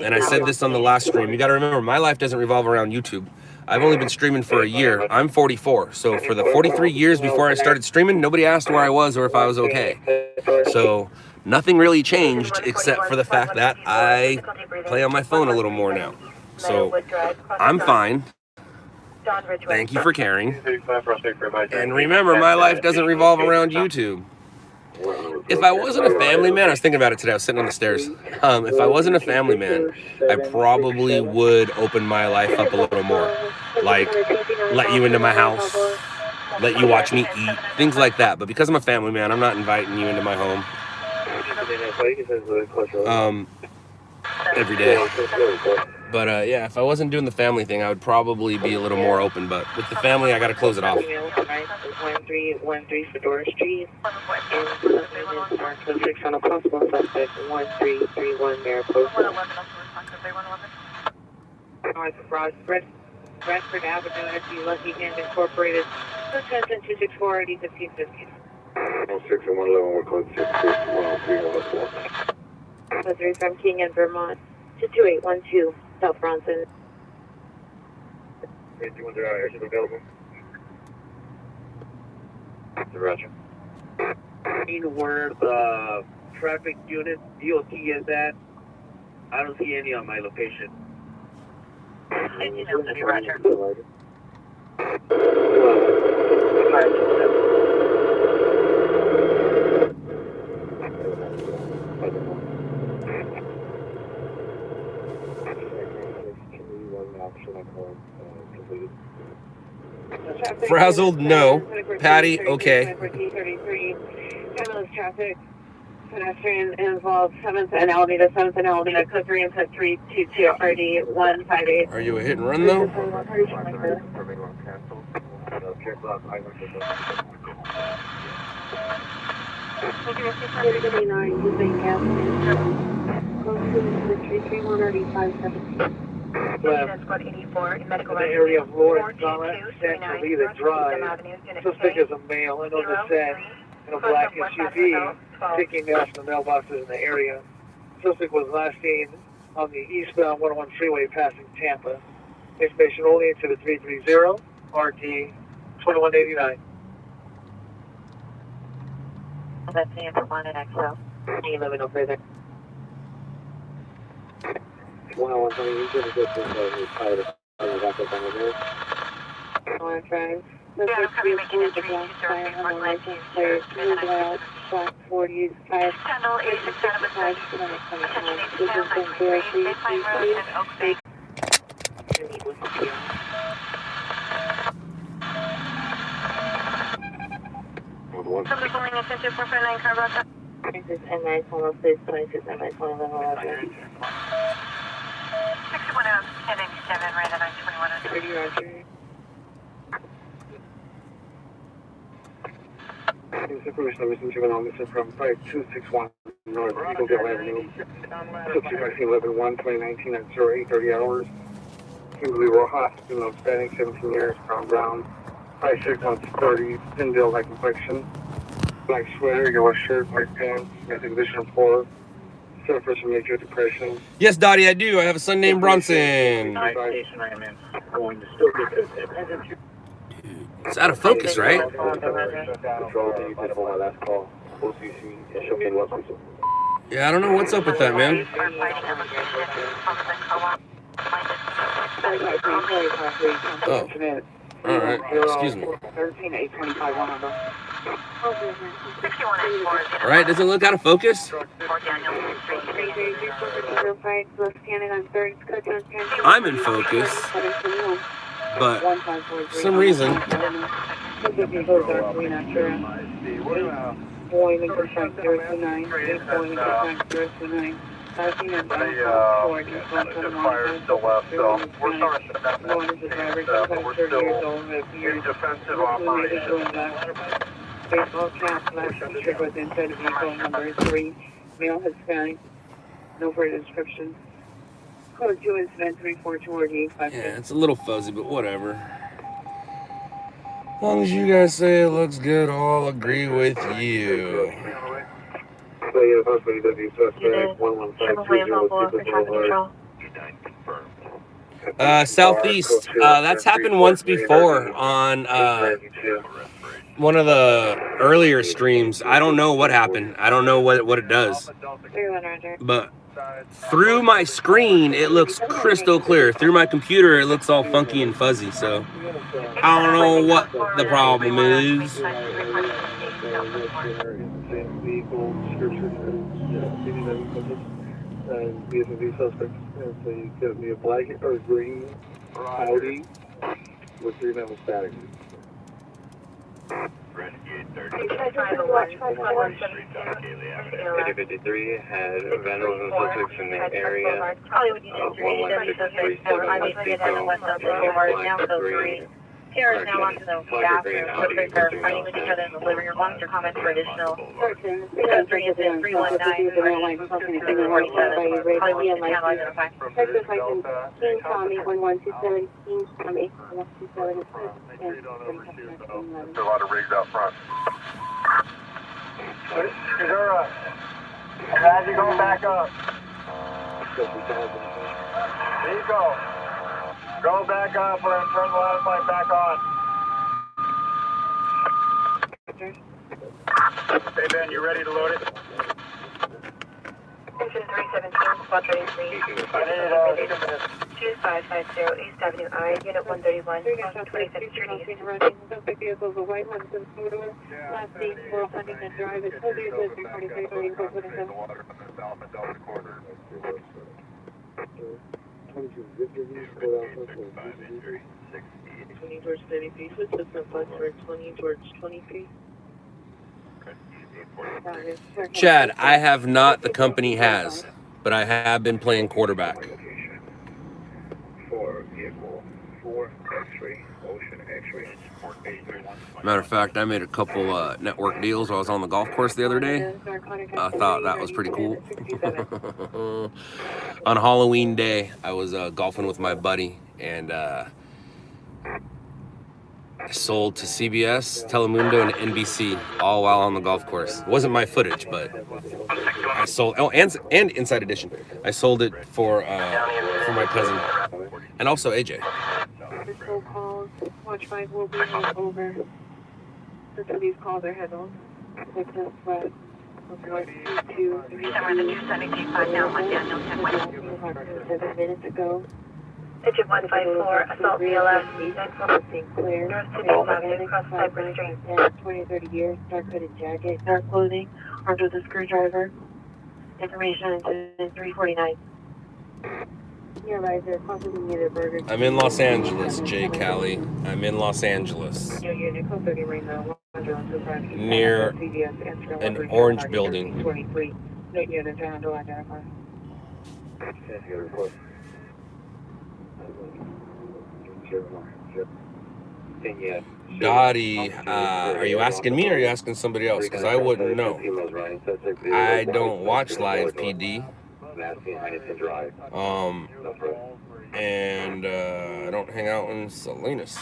S3: And I said this on the last stream. You got to remember, my life doesn't revolve around YouTube. I've only been streaming for a year. I'm 44. So for the 43 years before I started streaming, nobody asked where I was or if I was okay. So nothing really changed except for the fact that I play on my phone a little more now. So I'm fine. Thank you for caring. And remember, my life doesn't revolve around YouTube. If I wasn't a family man, I was thinking about it today, I was sitting on the stairs. If I wasn't a family man, I probably would open my life up a little more. Like, let you into my house, let you watch me eat, things like that. But because I'm a family man, I'm not inviting you into my home every day. But yeah, if I wasn't doing the family thing, I would probably be a little more open. But with the family, I got to close it off.
S1: 1313 Fedora Street. And 6 on a possible suspect 1331 Mariposa. North Bradford Avenue, SU Lucky Hand Incorporated. 264 RD 1550.
S8: 106 and 111, we're code 66103 104.
S1: 3 from King and Vermont to 2812 South Bronson.
S8: 310 airship available. Roger.
S9: Where the traffic unit DOT is at. I don't see any on my location.
S5: Roger.
S3: Frazzled, no. Patty, okay.
S1: Ambulance traffic. Pedestrian involved 7th and Alameda, 7th and Alameda, code 3 input 322 RD 158.
S3: Are you a hit and run though?
S5: Squad 84, medical
S9: In the area of Lawrence, Central Drive. Suspect is a male. I know the set. and a black SUV taking off the mailboxes in the area. Suspect was last seen on the eastbound 101 freeway passing Tampa. Information only into the 330 RD 2189.
S5: That's the number one at XL. Can you move no further?
S8: 101, you should have just been tired of back up on the road.
S1: On drive.
S5: Yeah, I'm coming making entry to 034 Atlantic.
S1: Players move out. Block 40 5.
S5: Channel 86 out of a 30. Attention 80 pounds, 923, Baseline Road and Oak Bay. Somebody calling attention 459 car route.
S1: This is NI Solo, please, 26 NI Solo, level 11.
S5: 61 out, 1087, right at 921.
S1: 30 Roger.
S8: Information on missing juvenile missing from 5261 North Eagledale Avenue. Subject 11-1, 2019 at 0830 hours. Kimberly Rojas, female Hispanic, 17 years, brown, 5'6", 130, Tyndale like complexion, black sweater, yellow shirt, white pants, mental condition of 4, suffers from major depression.
S3: Yes, Dottie, I do. I have a son named Bronson. It's out of focus, right? Yeah, I don't know what's up with that, man. Oh, all right. Excuse me.
S1: 13-825
S3: All right, does it look out of focus? I'm in focus, but for some reason,
S6: Just fire still left, so we're sort of shut down that, but we're still in defensive operation.
S1: Baseball cap, last t-shirt was inside of vehicle number 3, male Hispanic, no further description. Code 2 incident 342 RD 5.
S3: yeah, it's a little fuzzy, but whatever. As long as you guys say it looks good, I'll agree with you. Southeast, that's happened once before on one of the earlier streams. I don't know what happened. I don't know what it does. But through my screen, it looks crystal clear. Through my computer, it looks all funky and fuzzy. So I don't know what the problem is.
S8: BSV suspect is going to be a black or green Audi with 3 metal static.
S2: Renegade 53 had vandalism suspects in the area. 11637
S5: Here is now onto the bathroom. Suspects are fighting with each other in the living room. Lots of comments for additional. Code 3 is in 319. 247. Probably we can identify.
S1: Texas license, King Tommy 11217, King Tommy 127.
S6: There's a lot of rigs out front. Is there a... As you go back up. There you go. Go back up and turn the ladder light back on. Hey Ben, you ready to load it?
S5: Engine 317, spot 33. 2550 East Avenue I, Unit 131, 26th Street.
S1: Suspect vehicle is a white one, some photo. Last name for Huntington Drive. It's Toby is 43
S6: The water in the south and down the corner.
S1: 20 towards 30 feet, so it's a bus for 20 towards 20 feet.
S3: Chad, I have not. The company has, but I have been playing quarterback.
S8: 4 vehicle 4 X-ray Ocean X-ray.
S3: Matter of fact, I made a couple network deals while I was on the golf course the other day. I thought that was pretty cool. On Halloween day, I was golfing with my buddy, and I sold to CBS, Telemundo, and NBC, all while on the golf course. It wasn't my footage, but I sold. Oh, and Inside Edition. I sold it for my cousin, and also AJ.
S1: Phone calls. Watch 5 will be over. Since these calls are handled. Victim threat. Report 2 7 minutes ago.
S5: Digit 154, assault BLS,
S1: St. Clair.
S5: North to Dome Avenue, cross Cypress Street.
S1: 20-30 years, dark hooded jacket, dark clothing, armed with a screwdriver. Information incident 349. Nearby, they're possibly near Burger King.
S3: I'm in Los Angeles, Jay Callie. I'm in Los Angeles. Near an orange building.
S1: 23. No units are under identified.
S3: Dottie, are you asking me or are you asking somebody else? Because I wouldn't know. I don't watch Live PD. And I don't hang out in Salinas.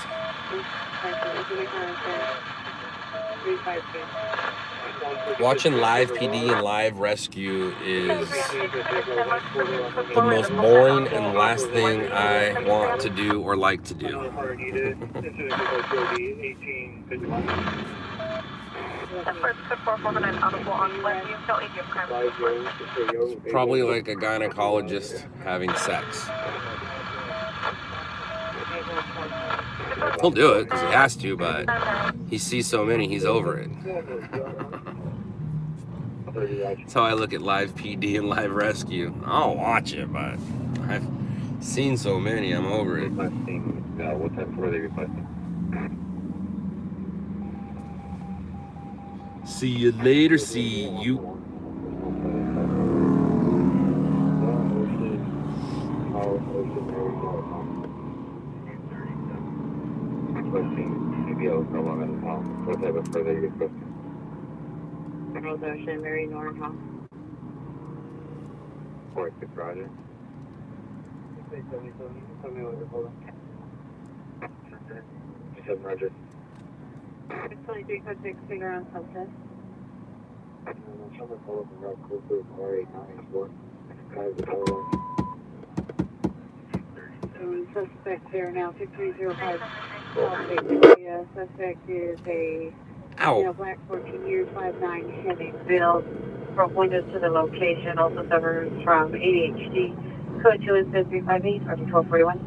S3: Watching Live PD and Live Rescue is the most boring and last thing I want to do or like to do. Probably like a gynecologist having sex. He'll do it because he has to, but he sees so many, he's over it. That's how I look at Live PD and Live Rescue. I'll watch it, but I've seen so many, I'm over it.
S2: What time were they requesting?
S3: See you later, see you.
S2: What type of further requesting?
S1: Charles Ocean, Mary Norton Hall.
S2: 46 Roger. Roger.
S1: 23 code 6, figure on Sunset. Suspect there now, 6305. Suspect is a black 14 years, 5'9", heavy build. From windows to the location, also suffers from ADHD. Code 2 is 358, or 1241.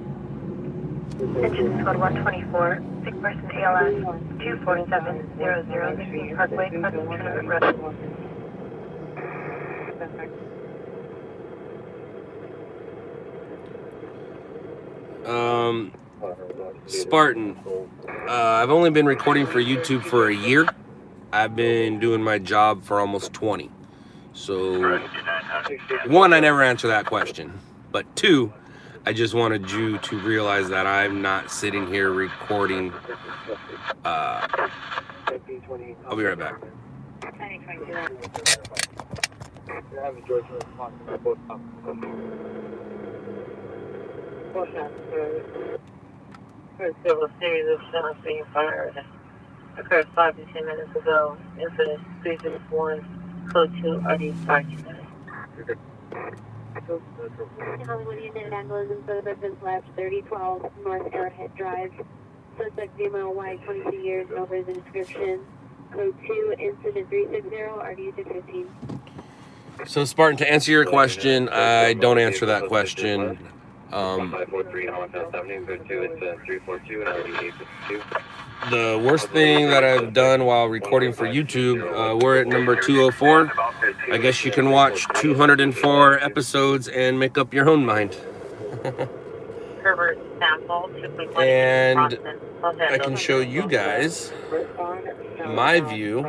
S5: Engine code 124, sick person ALS 24700, Mixing Parkway, Pleasant Tournament Road.
S3: Spartan, I've only been recording for YouTube for a year. I've been doing my job for almost 20. So, one, I never answer that question. But two, I just wanted you to realize that I'm not sitting here recording. I'll be right back.
S1: First civil series of shots being fired occurred 5 to 10 minutes ago. Incident 361, code 2, RD 529.
S7: Hollywood Unit Vandalism, Suspect Labs 3012, North Arrowhead Drive. Suspect DMLY, 22 years, no further description. Code 2, Incident 360, RD 615.
S3: So, Spartan, to answer your question, I don't answer that question.
S2: 1543 Hometown 70, go to it's 342 and RD 852.
S3: The worst thing that I've done while recording for YouTube, we're at number 204. I guess you can watch 204 episodes and make up your own mind. And I can show you guys my view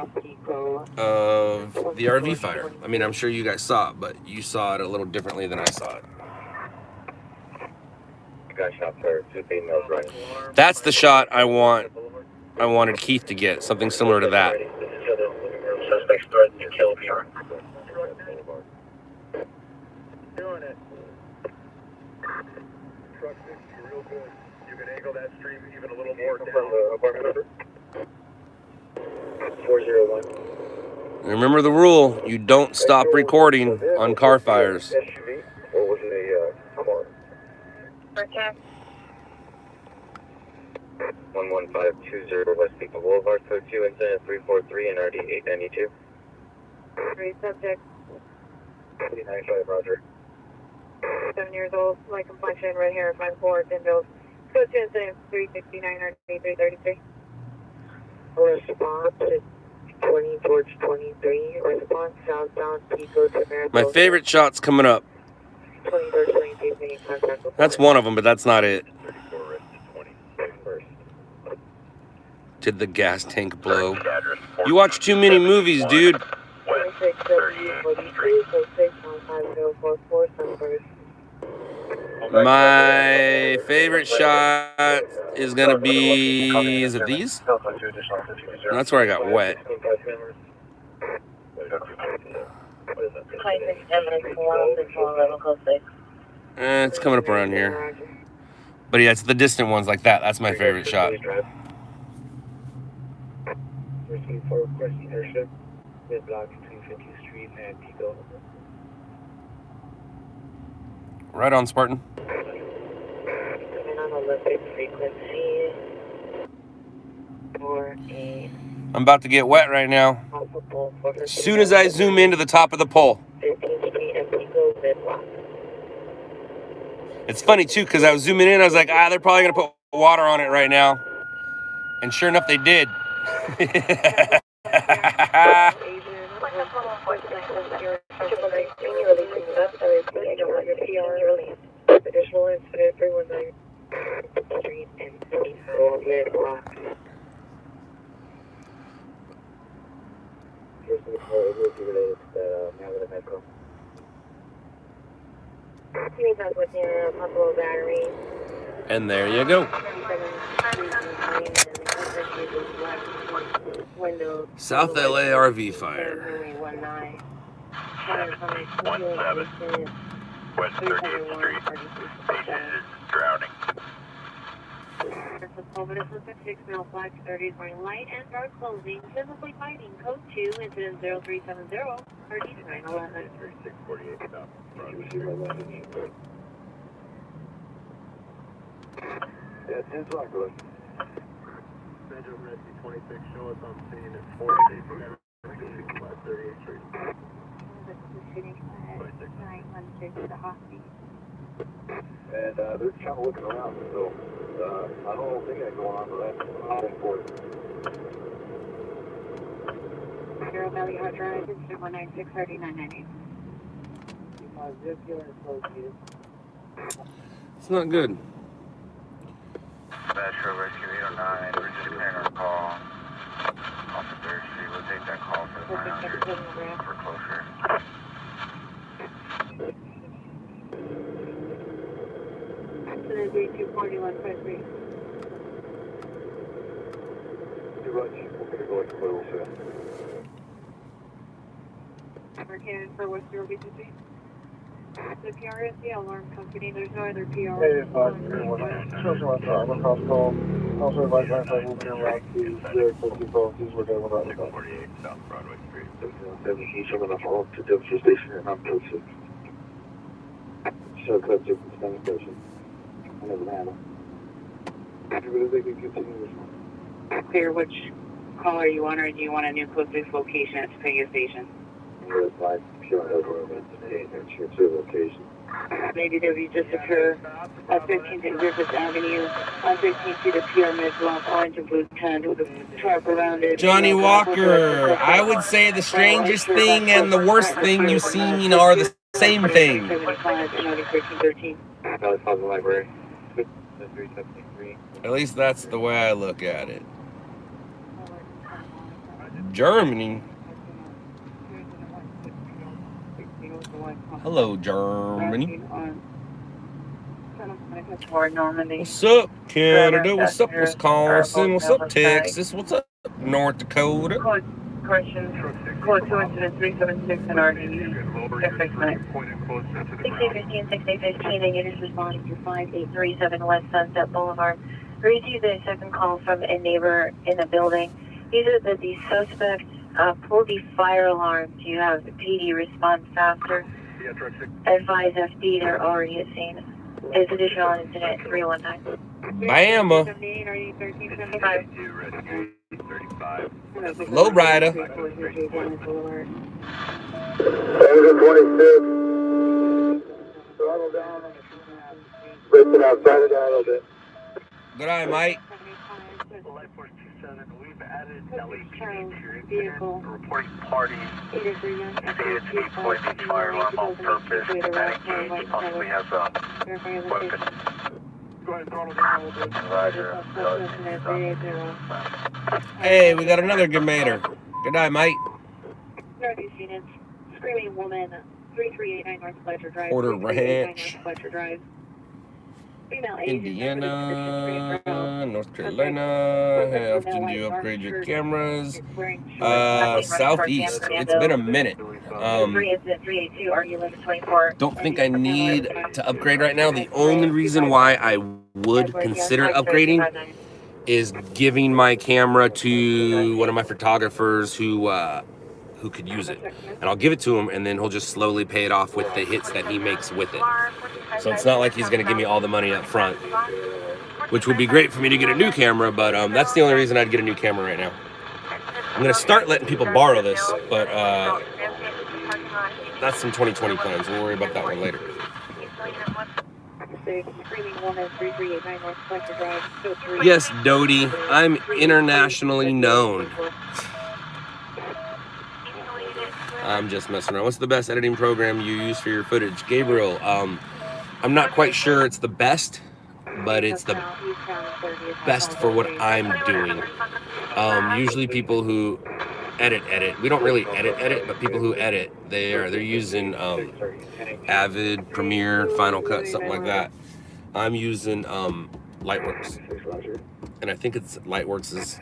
S3: of the RV fire. I mean, I'm sure you guys saw it, but you saw it a little differently than I saw it. That's the shot I wanted Keith to get, something similar to that.
S6: Suspects threatened to kill PR.
S8: Doing it. Truck 60, real good.
S6: You can angle that stream even a little more down.
S8: From the apartment number? 401.
S3: Remember the rule, you don't stop recording on car fires.
S8: SUV, or was it a car?
S5: Protect.
S2: 11520 West People Boulevard, code 2, incident 343 and RD 892.
S5: 3 subject,
S8: 395, Roger.
S5: 7 years old, light complexion, red hair, 5'4", thin build. Code 2, incident 369, RD 333.
S1: Response to 20 towards 23. Response southbound Pico to Marathon.
S3: My favorite shot's coming up.
S1: 20 towards 23, making contact with
S3: That's one of them, but that's not it.
S2: 34 rest to 21st.
S3: Did the gas tank blow? You watch too many movies, dude.
S1: 26 W42, so 6150444, Sunburst.
S3: My favorite shot is gonna be, is it these? That's where I got wet.
S1: 26 M111, close 6.
S3: It's coming up around here. But yeah, it's the distant ones like that. That's my favorite shot.
S8: Receive for requesting airship, mid block between 50th Street and Pico.
S3: Right on, Spartan.
S1: Coming on Olympic frequency. 48.
S3: I'm about to get wet right now.
S1: Multiple
S3: As soon as I zoom into the top of the pole.
S1: 15th Street and Pico, mid block.
S3: It's funny too, because I was zooming in, I was like, they're probably gonna put water on it right now. And sure enough, they did.
S1: Additional incident 319 Street and Pico, mid block.
S8: Here's the call, it will be related to the Maryland Metro.
S5: You guys with your possible battery.
S3: And there you go. South LA RV fire.
S6: 17 West 30th Street. Patient is drowning.
S7: This is 6 mile flag 30 morning light and dark closing. Physically fighting. Code 2, incident 0370. RD 911.
S6: 648 South
S8: Did you receive my message? Yeah, 10 o'clock, good.
S6: Bedroom Rescue 26, show us on scene at 4 West 38th Street.
S8: And they're kind of looking around, so I don't think I go on, but that's important.
S7: Zero Valley Hard Drive, incident 196 RD 998.
S3: It's not good.
S6: Metro Rescue 809, we're just clearing our call off of 3rd Street. We'll take that call for the 900 for closure.
S7: Incident 3241 53.
S8: Too much. We're going to go like a little soon.
S7: We're cannon for West Zero BCC. The PR is the alarm company. There's no other PR.
S8: Hey, it's fine. Social I'm across call. Also, advise my phone will be around to their closing policies. We're going to
S6: 648 South Broadway Street.
S8: 17, showing the phone to Devonshire Station and I'm code 6. Show code 6 and standing station. I never handle. Everybody, they can continue this one.
S1: Clear, which call are you on, or do you want a new code 6 location at Topanga Station?
S8: We're at 5 p.m. and cheer 2 location.
S1: Maybe there be just occur at 15th and Griffith Avenue, on 15th to the PR mid block, orange and blue tent with a tarp around it.
S3: Johnny Walker, I would say the strangest thing and the worst thing you've seen are the same thing.
S1: 75 and 1313.
S8: Valley Plaza Library. 373.
S3: At least that's the way I look at it. Germany. Hello, Germany.
S1: Toward Normandy.
S3: What's up, Canada? What's up, Wisconsin? What's up, Texas? What's up, North Dakota?
S1: Code
S5: corrections, code 2 incident 376 and RD 6 minutes. 6015, 6015, the unit is responding to 5837 West Sunset Boulevard. We received a second call from a neighbor in the building. He said that the suspect pulled the fire alarm to have the PD respond faster. Advise FD, they're already at scene. It's additional incident 319.
S3: Bama. Low rider.
S8: 26. Throttle down on the Brisket outside it down a little bit.
S3: Good eye, Mike.
S6: We've added LAPD to your
S7: vehicle.
S6: reporting parties. Stated to be pulling the fire alarm on purpose. That engaged possibly has weapons.
S8: Go ahead and throttle down a little bit.
S6: Roger.
S3: Hey, we got another good mater. Good eye, Mike.
S7: Northeast units, screaming woman, 3389 North Fletcher Drive.
S3: Order
S7: 3389
S3: Ranch.
S7: North Fletcher Drive. Female agent,
S3: Indiana, North Carolina. How often do you upgrade your cameras? Southeast. It's been a minute. Don't think I need to upgrade right now. The only reason why I would consider upgrading is giving my camera to one of my photographers who could use it. And I'll give it to him, and then he'll just slowly pay it off with the hits that he makes with it. So it's not like he's gonna give me all the money up front, which would be great for me to get a new camera, but that's the only reason I'd get a new camera right now. I'm gonna start letting people borrow this, but that's some 2020 plans. We'll worry about that one later. Yes, Dodie, I'm internationally known. I'm just messing around. What's the best editing program you use for your footage? Gabriel, I'm not quite sure it's the best, but it's the best for what I'm doing. Usually people who edit. We don't really edit, but people who edit, they're using Avid, Premiere, Final Cut, something like that. I'm using Lightworks, and I think it's Lightworks is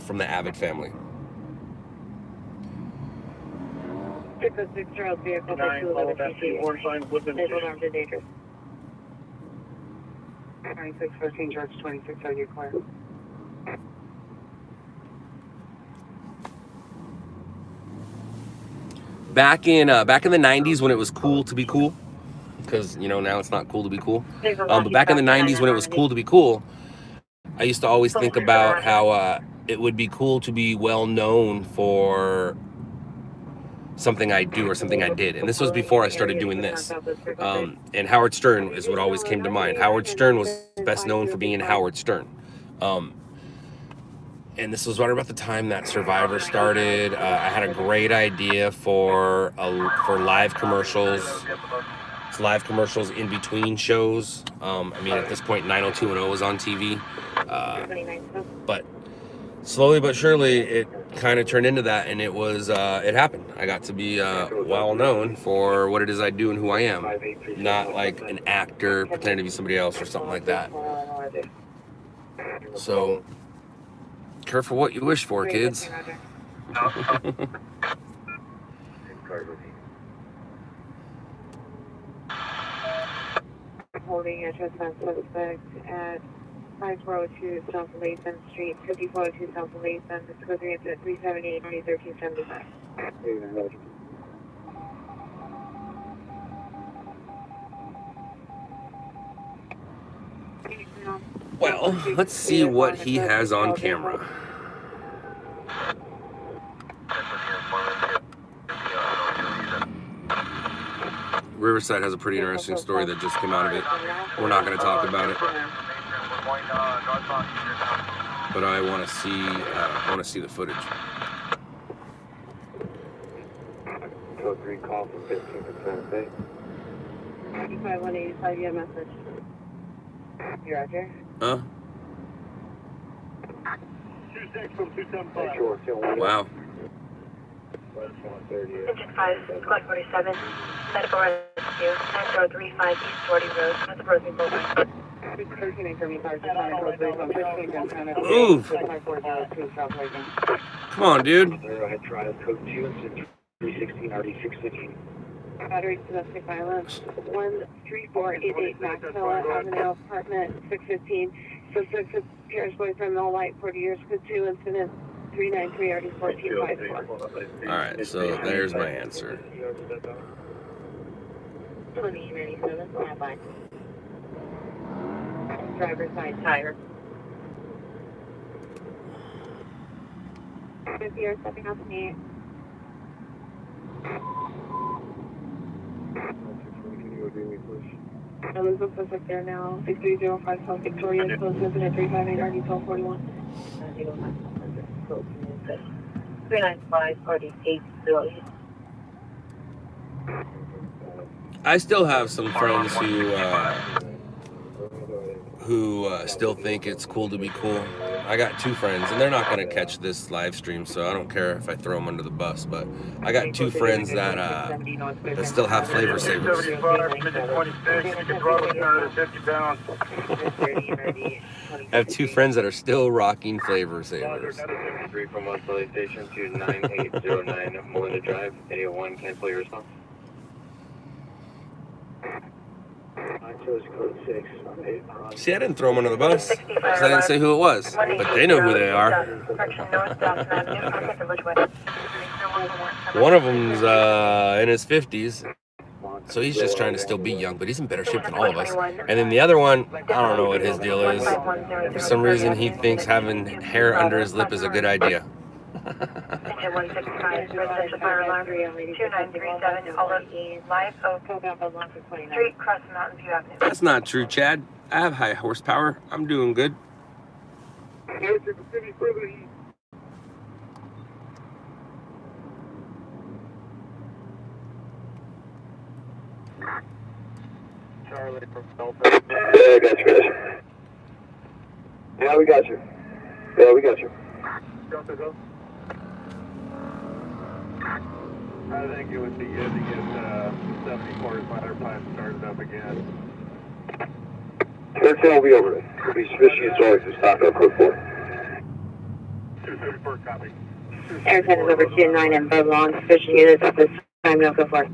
S3: from the Avid family.
S7: 606 Charles vehicle, 211 TC. Visual armed and dangerous. 2614 George 26, are you clear?
S3: Back in the 90s when it was cool to be cool, because now it's not cool to be cool. But back in the 90s when it was cool to be cool, I used to always think about how it would be cool to be well known for something I do or something I did. And this was before I started doing this. And Howard Stern is what always came to mind. Howard Stern was best known for being Howard Stern. And this was right about the time that Survivor started. I had a great idea for live commercials. It's live commercials in between shows. At this point, 90210 was on TV. But slowly but surely, it kind of turned into that, and it happened. I got to be well known for what it is I do and who I am, not like an actor pretending to be somebody else or something like that. So, careful what you wish for, kids.
S7: Holding a trespass suspect at 5402 South Lathan Street, 5402 South Lathan. This goes against 378 1375.
S3: Well, let's see what he has on camera. Riverside has a pretty interesting story that just came out of it. We're not going to talk about it, but I want to see the footage.
S8: Code 3 call from 15% pay.
S7: 55185, you have a message. You're out here?
S3: Huh?
S6: 26 from 275.
S3: Wow.
S5: Engine 5, Squad 47, medical rescue 935 East 40 Road, that's approaching Bullseye.
S3: Ooh. Come on, dude.
S8: Arrowhead Drive, code 2, incident 316, RD 615.
S7: Battery domestic violence. 13488 Maxwell Avenue, apartment 615. Suspect appears boyfriend, no light, 40 years, code 2, incident 393 RD 1454.
S3: Alright, so there's my answer.
S5: 2097, standby. Driver's side tire.
S7: 50 years, stepping off me. Elizabeth suspect there now. 6305 South Victoria, close incident 358 RD 1241.
S5: 395 RD 808.
S3: I still have some friends who still think it's cool to be cool. I got 2 friends, and they're not going to catch this live stream, so I don't care if I throw them under the bus. But I got 2 friends that still have flavor savers.
S6: 50 pounds.
S3: I have 2 friends that are still rocking flavor savers.
S10: 3 from Monetization to 9809 Melinda Drive, 801, cancel your response.
S3: See, I didn't throw them under the bus because I didn't say who it was, but they know who they are. One of them's in his 50s, so he's just trying to still be young, but he's in better shape than all of us. And then the other one, I don't know what his deal is. For some reason, he thinks having hair under his lip is a good idea.
S5: 165, residential fire alarm, 2937, Olive, Live Oak Street, across the Mountain View Avenue.
S3: That's not true, Chad. I have high horsepower. I'm doing good.
S10: Charlie from Delta.
S2: Yeah, I got you, guys. Yeah, we got you. Yeah, we got you.
S10: Delta, go. I think it would be good to get 74's ladder plant started up again.
S2: 13 will be over there. It'll be sufficient as always to stop at code 4.
S10: 234, copy.
S5: Airhead is over 29 and above long, fishing units at this time, no go for it.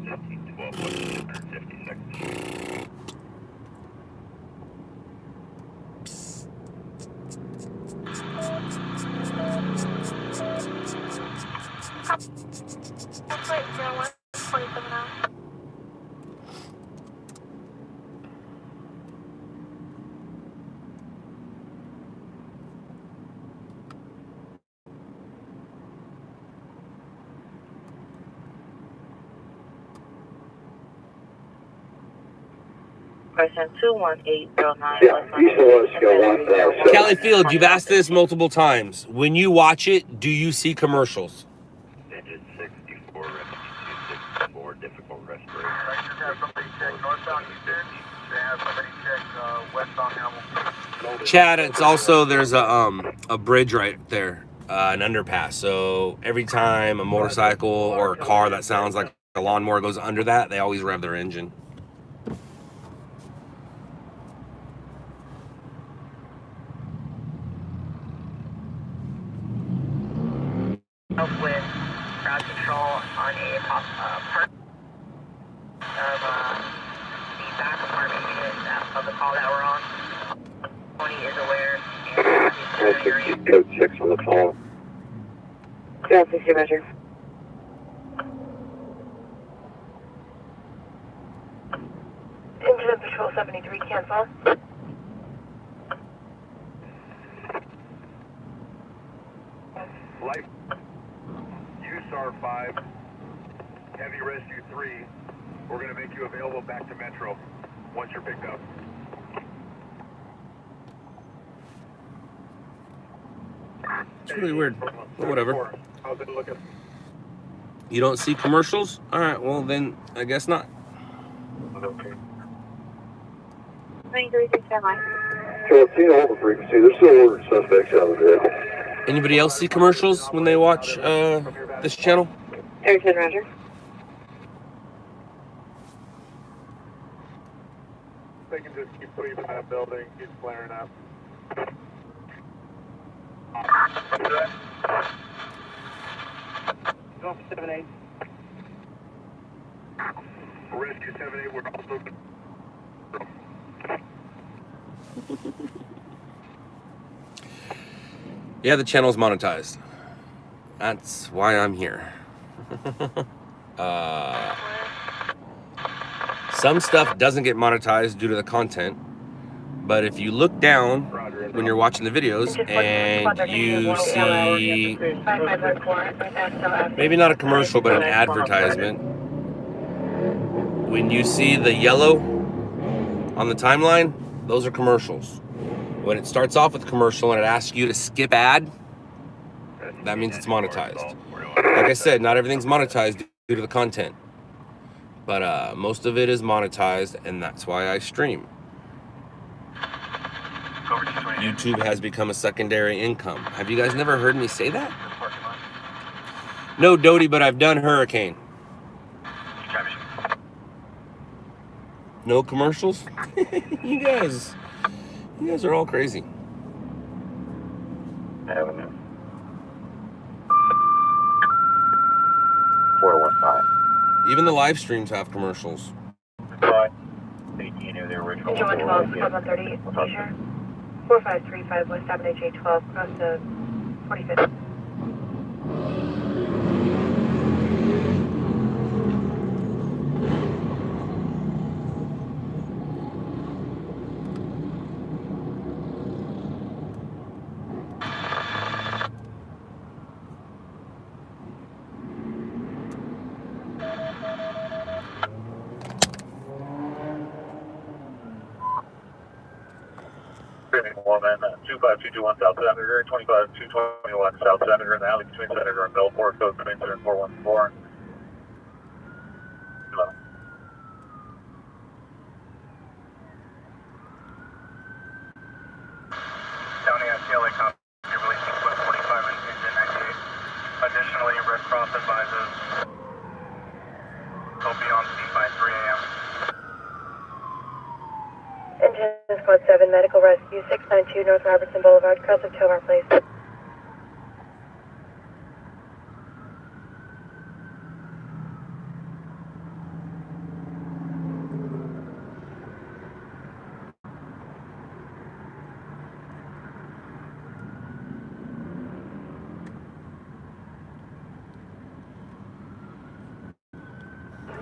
S7: Wait, 01, 27 now.
S5: Question 21809.
S2: Yeah, you still want us to go 1,000.
S3: Kelly Field, you've asked this multiple times. When you watch it, do you see commercials?
S2: Digit 64, rescue 264, difficult respiration.
S6: Have somebody check northbound Eastern. They have somebody check westbound Hamilton.
S3: Chad, it's also, there's a bridge right there, an underpass. So every time a motorcycle or a car that sounds like a lawnmower goes under that, they always rev their engine.
S5: Help with crowd control on a part of feedback apartment unit of the call that we're on. 20 is aware and
S2: Code 6 on the call.
S5: 60 measure. Incident Patrol 73, cancel.
S6: Life. USAR 5. Heavy Rescue 3. We're going to make you available back to Metro once you're picked up.
S3: It's really weird. But whatever.
S6: How's it looking?
S3: You don't see commercials? All right, well then, I guess not.
S6: Okay.
S5: 2369.
S2: So it's seen all the frequency. There's still ordered suspects out of the vehicle.
S3: Anybody else see commercials when they watch this channel?
S5: Airhead, Roger.
S10: sweep in that building, keeps flaring up.
S9: Go for 7-8.
S6: Rescue 7-8, we're also...
S3: Yeah, the channel's monetized. That's why I'm here. Some stuff doesn't get monetized due to the content, but if you look down when you're watching the videos and you see maybe not a commercial but an advertisement, when you see the yellow on the timeline, those are commercials. When it starts off with a commercial and it asks you to skip ad, that means it's monetized. Like I said, not everything's monetized due to the content, but most of it is monetized, and that's why I stream. YouTube has become a secondary income. Have you guys never heard me say that? No, Doty, but I've done Hurricane. No commercials? You guys are all crazy.
S10: Avenue. 415.
S3: Even the live streams have commercials.
S10: 18 near the original.
S5: 112, 1130, leisure. 4535 West Avenue J12, across the 45th.
S10: Woman, 25221 South Senator, 25221 South Senator, in the alley between Senator and Millport, code 414. Hello. County FTLA copy, you're releasing 1245 and engine 98. Additionally, Red Cross advises they'll be on scene by 3 a.m.
S5: Engine Squad 7, Medical Rescue, 692 North Robertson Boulevard, cross of Tomar Place.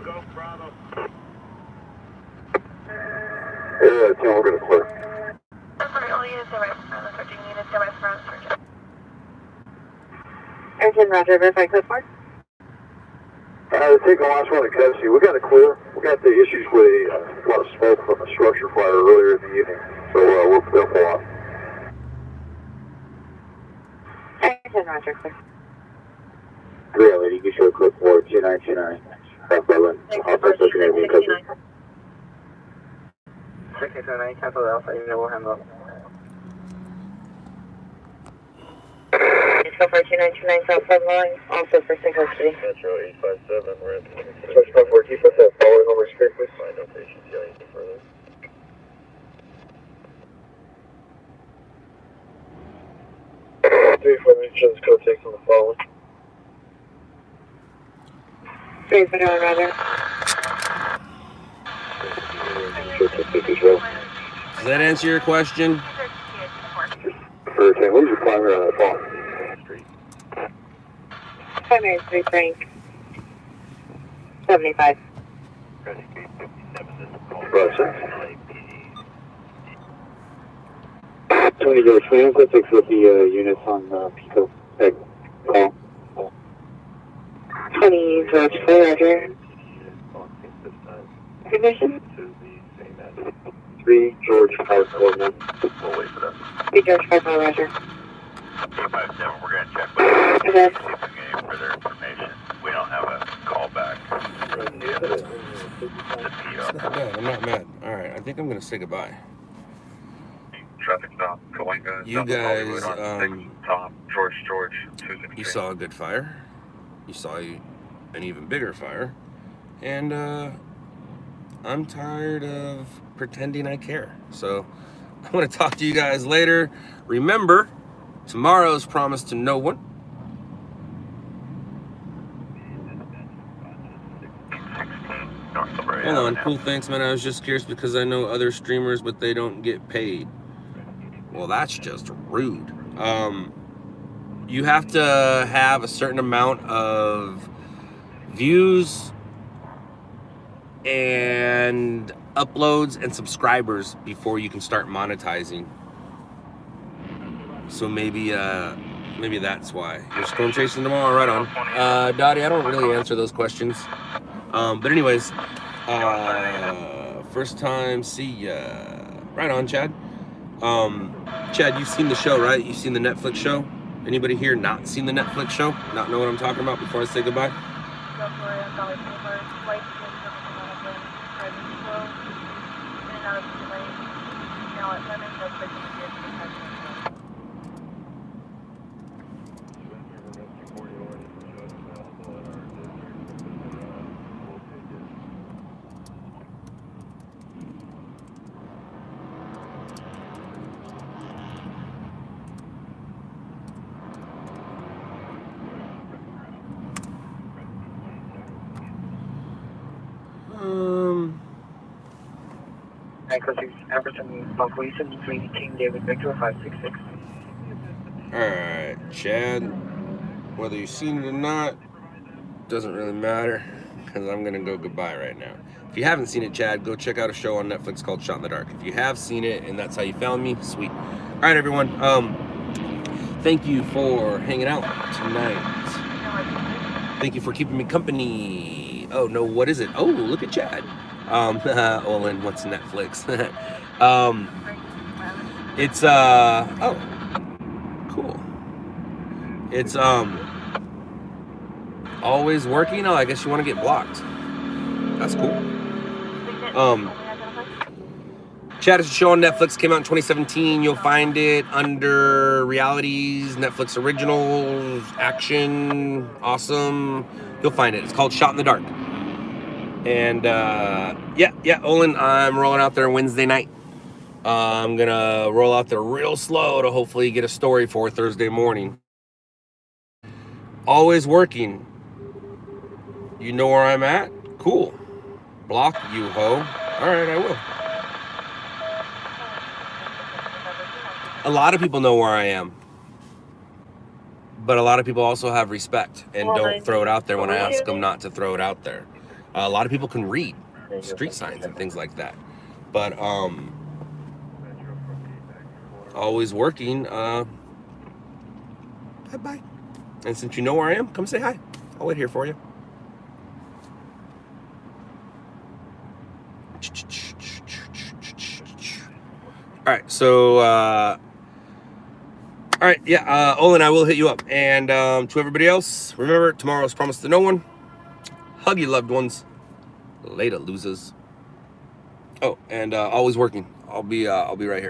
S6: Go, Bravo.
S2: Yeah, Tim, we're gonna clear.
S5: All units are right, searching units are right front, searching.
S1: Engine, Roger, verify code 4.
S2: Take the last one to Kelsey. We got it clear. We got the issues with a lot of smoke from a structure fire earlier in the evening, so we'll pull off.
S1: Engine, Roger, clear.
S2: Yeah, lady, you show code 4, 2929. South Berlin. Also, social media, Kelsey.
S10: 629, cancel the Alpha, you know we'll handle it.
S1: Go for 2929 South Line, also for Single City.
S10: Metro 857, we're at
S2: 654, keep us that following over straight, please.
S10: my notation, see anything further.
S8: Three for insurance code takes on the following.
S1: 341, Roger.
S3: Does that answer your question?
S2: Hurricane, what is your primary on that phone?
S1: Primary 3 Frank. 75.
S2: Right, 20 George, man, that takes with the units on Pico. Hey, call.
S1: 20 George, clear, Roger. Condition?
S2: 3 George, Power Coordinate.
S10: We'll wait for them.
S1: 3 George, 5 Roger.
S10: 857, we're going to check with them, see
S1: Okay.
S10: if we can get any further information. We don't have a call back.
S3: It's not bad. I'm not mad. All right, I think I'm gonna say goodbye.
S10: Traffic stop going.
S3: You guys,
S10: Tom, George, 263.
S3: you saw a good fire. You saw an even bigger fire, and I'm tired of pretending I care. So I want to talk to you guys later. Remember, tomorrow's promised to no one. Hold on, cool, thanks, man. I was just curious because I know other streamers, but they don't get paid. Well, that's just rude. You have to have a certain amount of views and uploads and subscribers before you can start monetizing. So maybe that's why. You're storm chasing tomorrow, right on. Dottie, I don't really answer those questions. But anyways, first time, see ya. Right on, Chad. Chad, you've seen the show, right? You've seen the Netflix show? Anybody here not seen the Netflix show? Not know what I'm talking about before I say goodbye? Alright, Chad, whether you've seen it or not, doesn't really matter, because I'm gonna go goodbye right now. If you haven't seen it, Chad, go check out a show on Netflix called Shot in the Dark. If you have seen it and that's how you found me, sweet. Alright, everyone, thank you for hanging out tonight. Thank you for keeping me company. Oh no, what is it? Oh, look at Chad. Olin, what's Netflix? It's oh, cool. It's always working. Oh, I guess you want to get blocked. That's cool. Chad is a show on Netflix, came out in 2017. You'll find it under realities, Netflix originals, action, awesome. You'll find it. It's called Shot in the Dark. And yeah, Olin, I'm rolling out there Wednesday night. I'm gonna roll out there real slow to hopefully get a story for Thursday morning. Always working. You know where I'm at? Cool. Block you, ho. Alright, I will. A lot of people know where I am. But a lot of people also have respect and don't throw it out there when I ask them not to throw it out there. A lot of people can read street signs and things like that. But always working. Bye-bye. And since you know where I am, come say hi. I'll wait here for you. All right, so all right, yeah, Olin, I will hit you up. And to everybody else, remember, tomorrow's promised to no one. Hug your loved ones. Later, losers. Oh, and always working. I'll be right here.